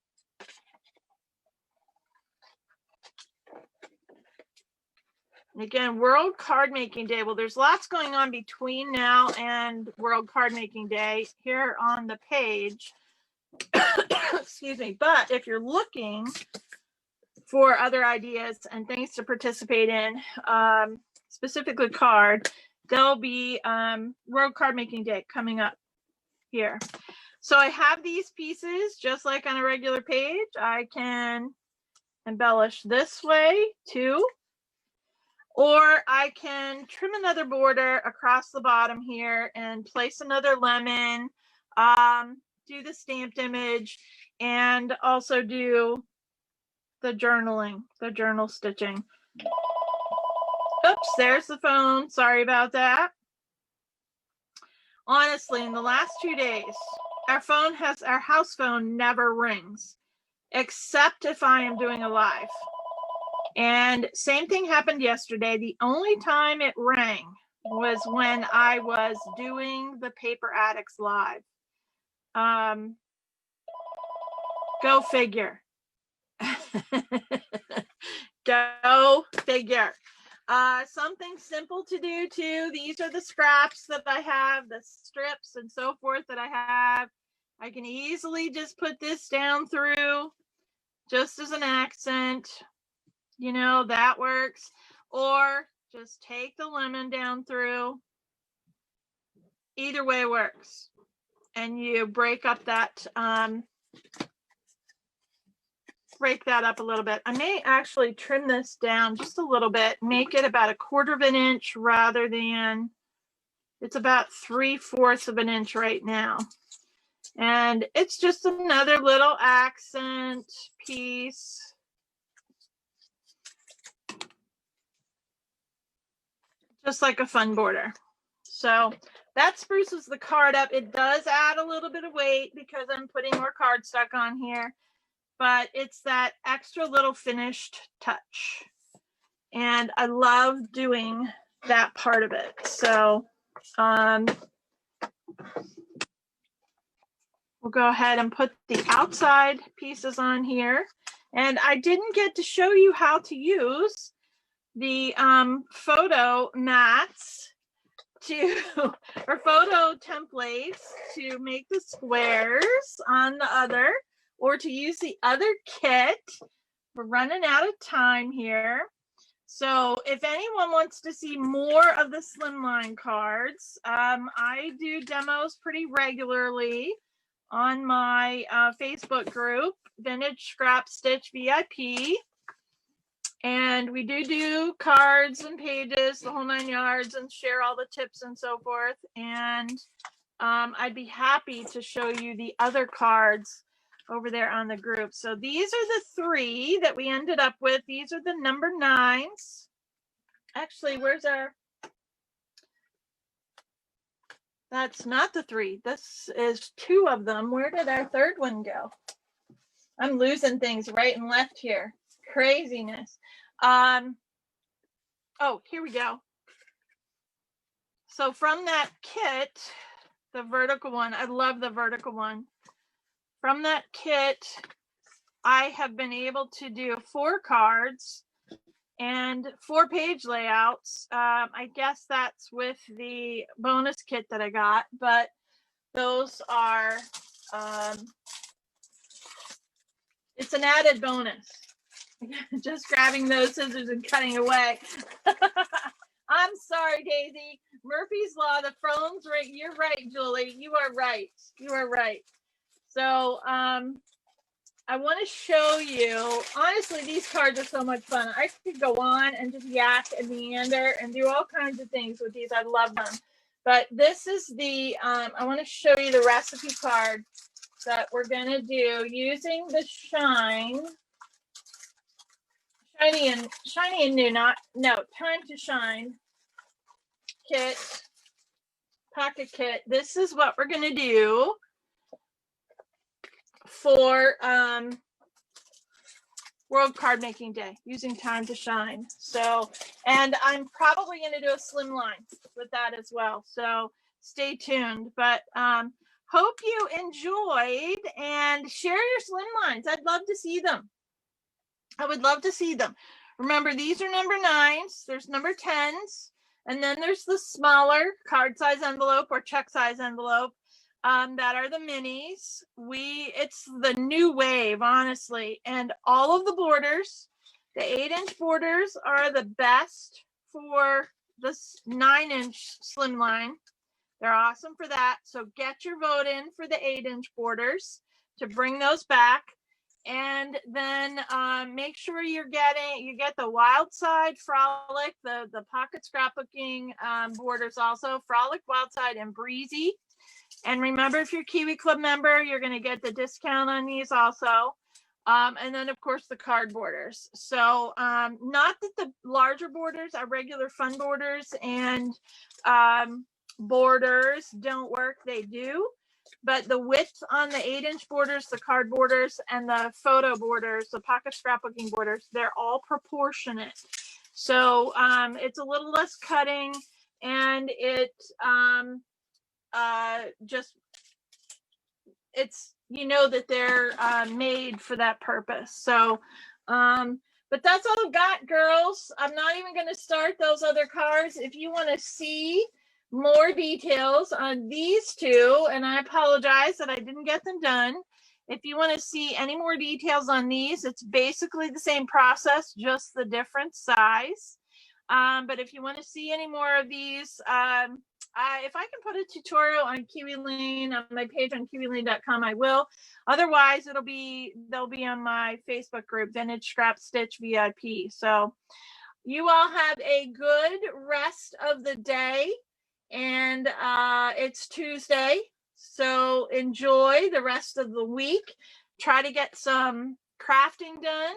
And again, World Card Making Day. Well, there's lots going on between now and World Card Making Day here on the page. Excuse me. But if you're looking for other ideas and things to participate in, specifically card, there'll be World Card Making Day coming up here. So I have these pieces just like on a regular page. I can embellish this way too, or I can trim another border across the bottom here and place another lemon, do the stamped image, and also do the journaling, the journal stitching. Oops, there's the phone. Sorry about that. Honestly, in the last 2 days, our house phone never rings, except if I am doing a live. And same thing happened yesterday. The only time it rang was when I was doing the Paper Addicts live. Go figure. Go figure. Something simple to do too. These are the scraps that I have, the strips and so forth that I have. I can easily just put this down through just as an accent. You know, that works. Or just take the lemon down through. Either way works. And you break up that up a little bit. I may actually trim this down just a little bit, make it about 1/4 of an inch rather than, it's about 3/4 of an inch right now. And it's just another little accent piece. Just like a fun border. So that spruces the card up. It does add a little bit of weight because I'm putting more cardstock on here, but it's that extra little finished touch. And I love doing that part of it. So we'll go ahead and put the outside pieces on here. And I didn't get to show you how to use the photo mats or photo templates to make the squares on the other, or to use the other kit. We're running out of time here. So if anyone wants to see more of the slimline cards, I do demos pretty regularly on my Facebook group, Vintage Scrap Stitch VIP. And we do cards and pages, the whole 9 yards, and share all the tips and so forth. And I'd be happy to show you the other cards over there on the group. So these are the 3 that we ended up with. These are the number 9s. Actually, where's our... That's not the 3. This is 2 of them. Where did our 3rd one go? I'm losing things right and left here. Craziness. Oh, here we go. So from that kit, the vertical one, I love the vertical one. From that kit, I have been able to do 4 cards and 4 page layouts. I guess that's with the bonus kit that I got, but those are, it's an added bonus. Just grabbing those scissors and cutting away. I'm sorry, Daisy. Murphy's Law, the phone's right. You're right, Julie. You are right. You are right. So I want to show you, honestly, these cards are so much fun. I could go on and just yak and meander and do all kinds of things with these. I love them. But this is the, I want to show you the recipe card that we're going to do using the Shiny and New, Time to Shine kit, pocket kit. This is what we're going to do for World Card Making Day, using Time to Shine. So, and I'm probably going to do a slimline with that as well. So stay tuned. But hope you enjoyed, and share your slimlines. I'd love to see them. I would love to see them. Remember, these are number 9s. There's number 10s. And then there's the smaller card size envelope or check size envelope. That are the minis. It's the new wave, honestly. And all of the borders, the 8-inch borders are the best for this 9-inch slimline. They're awesome for that. So get your vote in for the 8-inch borders to bring those back. And then make sure you get the Wild Side Frolic, the pocket scrapbooking borders also, Frolic, Wild Side, and Breezy. And remember, if you're Kiwi Club member, you're going to get the discount on these also. And then, of course, the card borders. So not that the larger borders are regular fun borders and borders don't work. They do. But the width on the 8-inch borders, the card borders, and the photo borders, the pocket scrapbooking borders, they're all proportionate. So it's a little less cutting, and it it's, you know, that they're made for that purpose. So but that's all I've got, girls. I'm not even going to start those other cards. If you want to see more details on these 2, and I apologize that I didn't get them done. If you want to see any more details on these, it's basically the same process, just the different size. But if you want to see any more of these, if I can put a tutorial on Kiwi Lane on my page on kiwilane.com, I will. Otherwise, they'll be on my Facebook group, Vintage Scrap Stitch VIP. So you all have a good rest of the day. And it's Tuesday, so enjoy the rest of the week. Try to get some crafting done,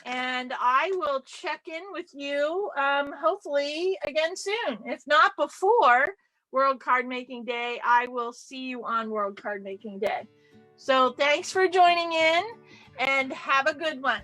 and I will check in with you hopefully again soon. If not before World Card Making Day, I will see you on World Card Making Day. So thanks for joining in, and have a good one.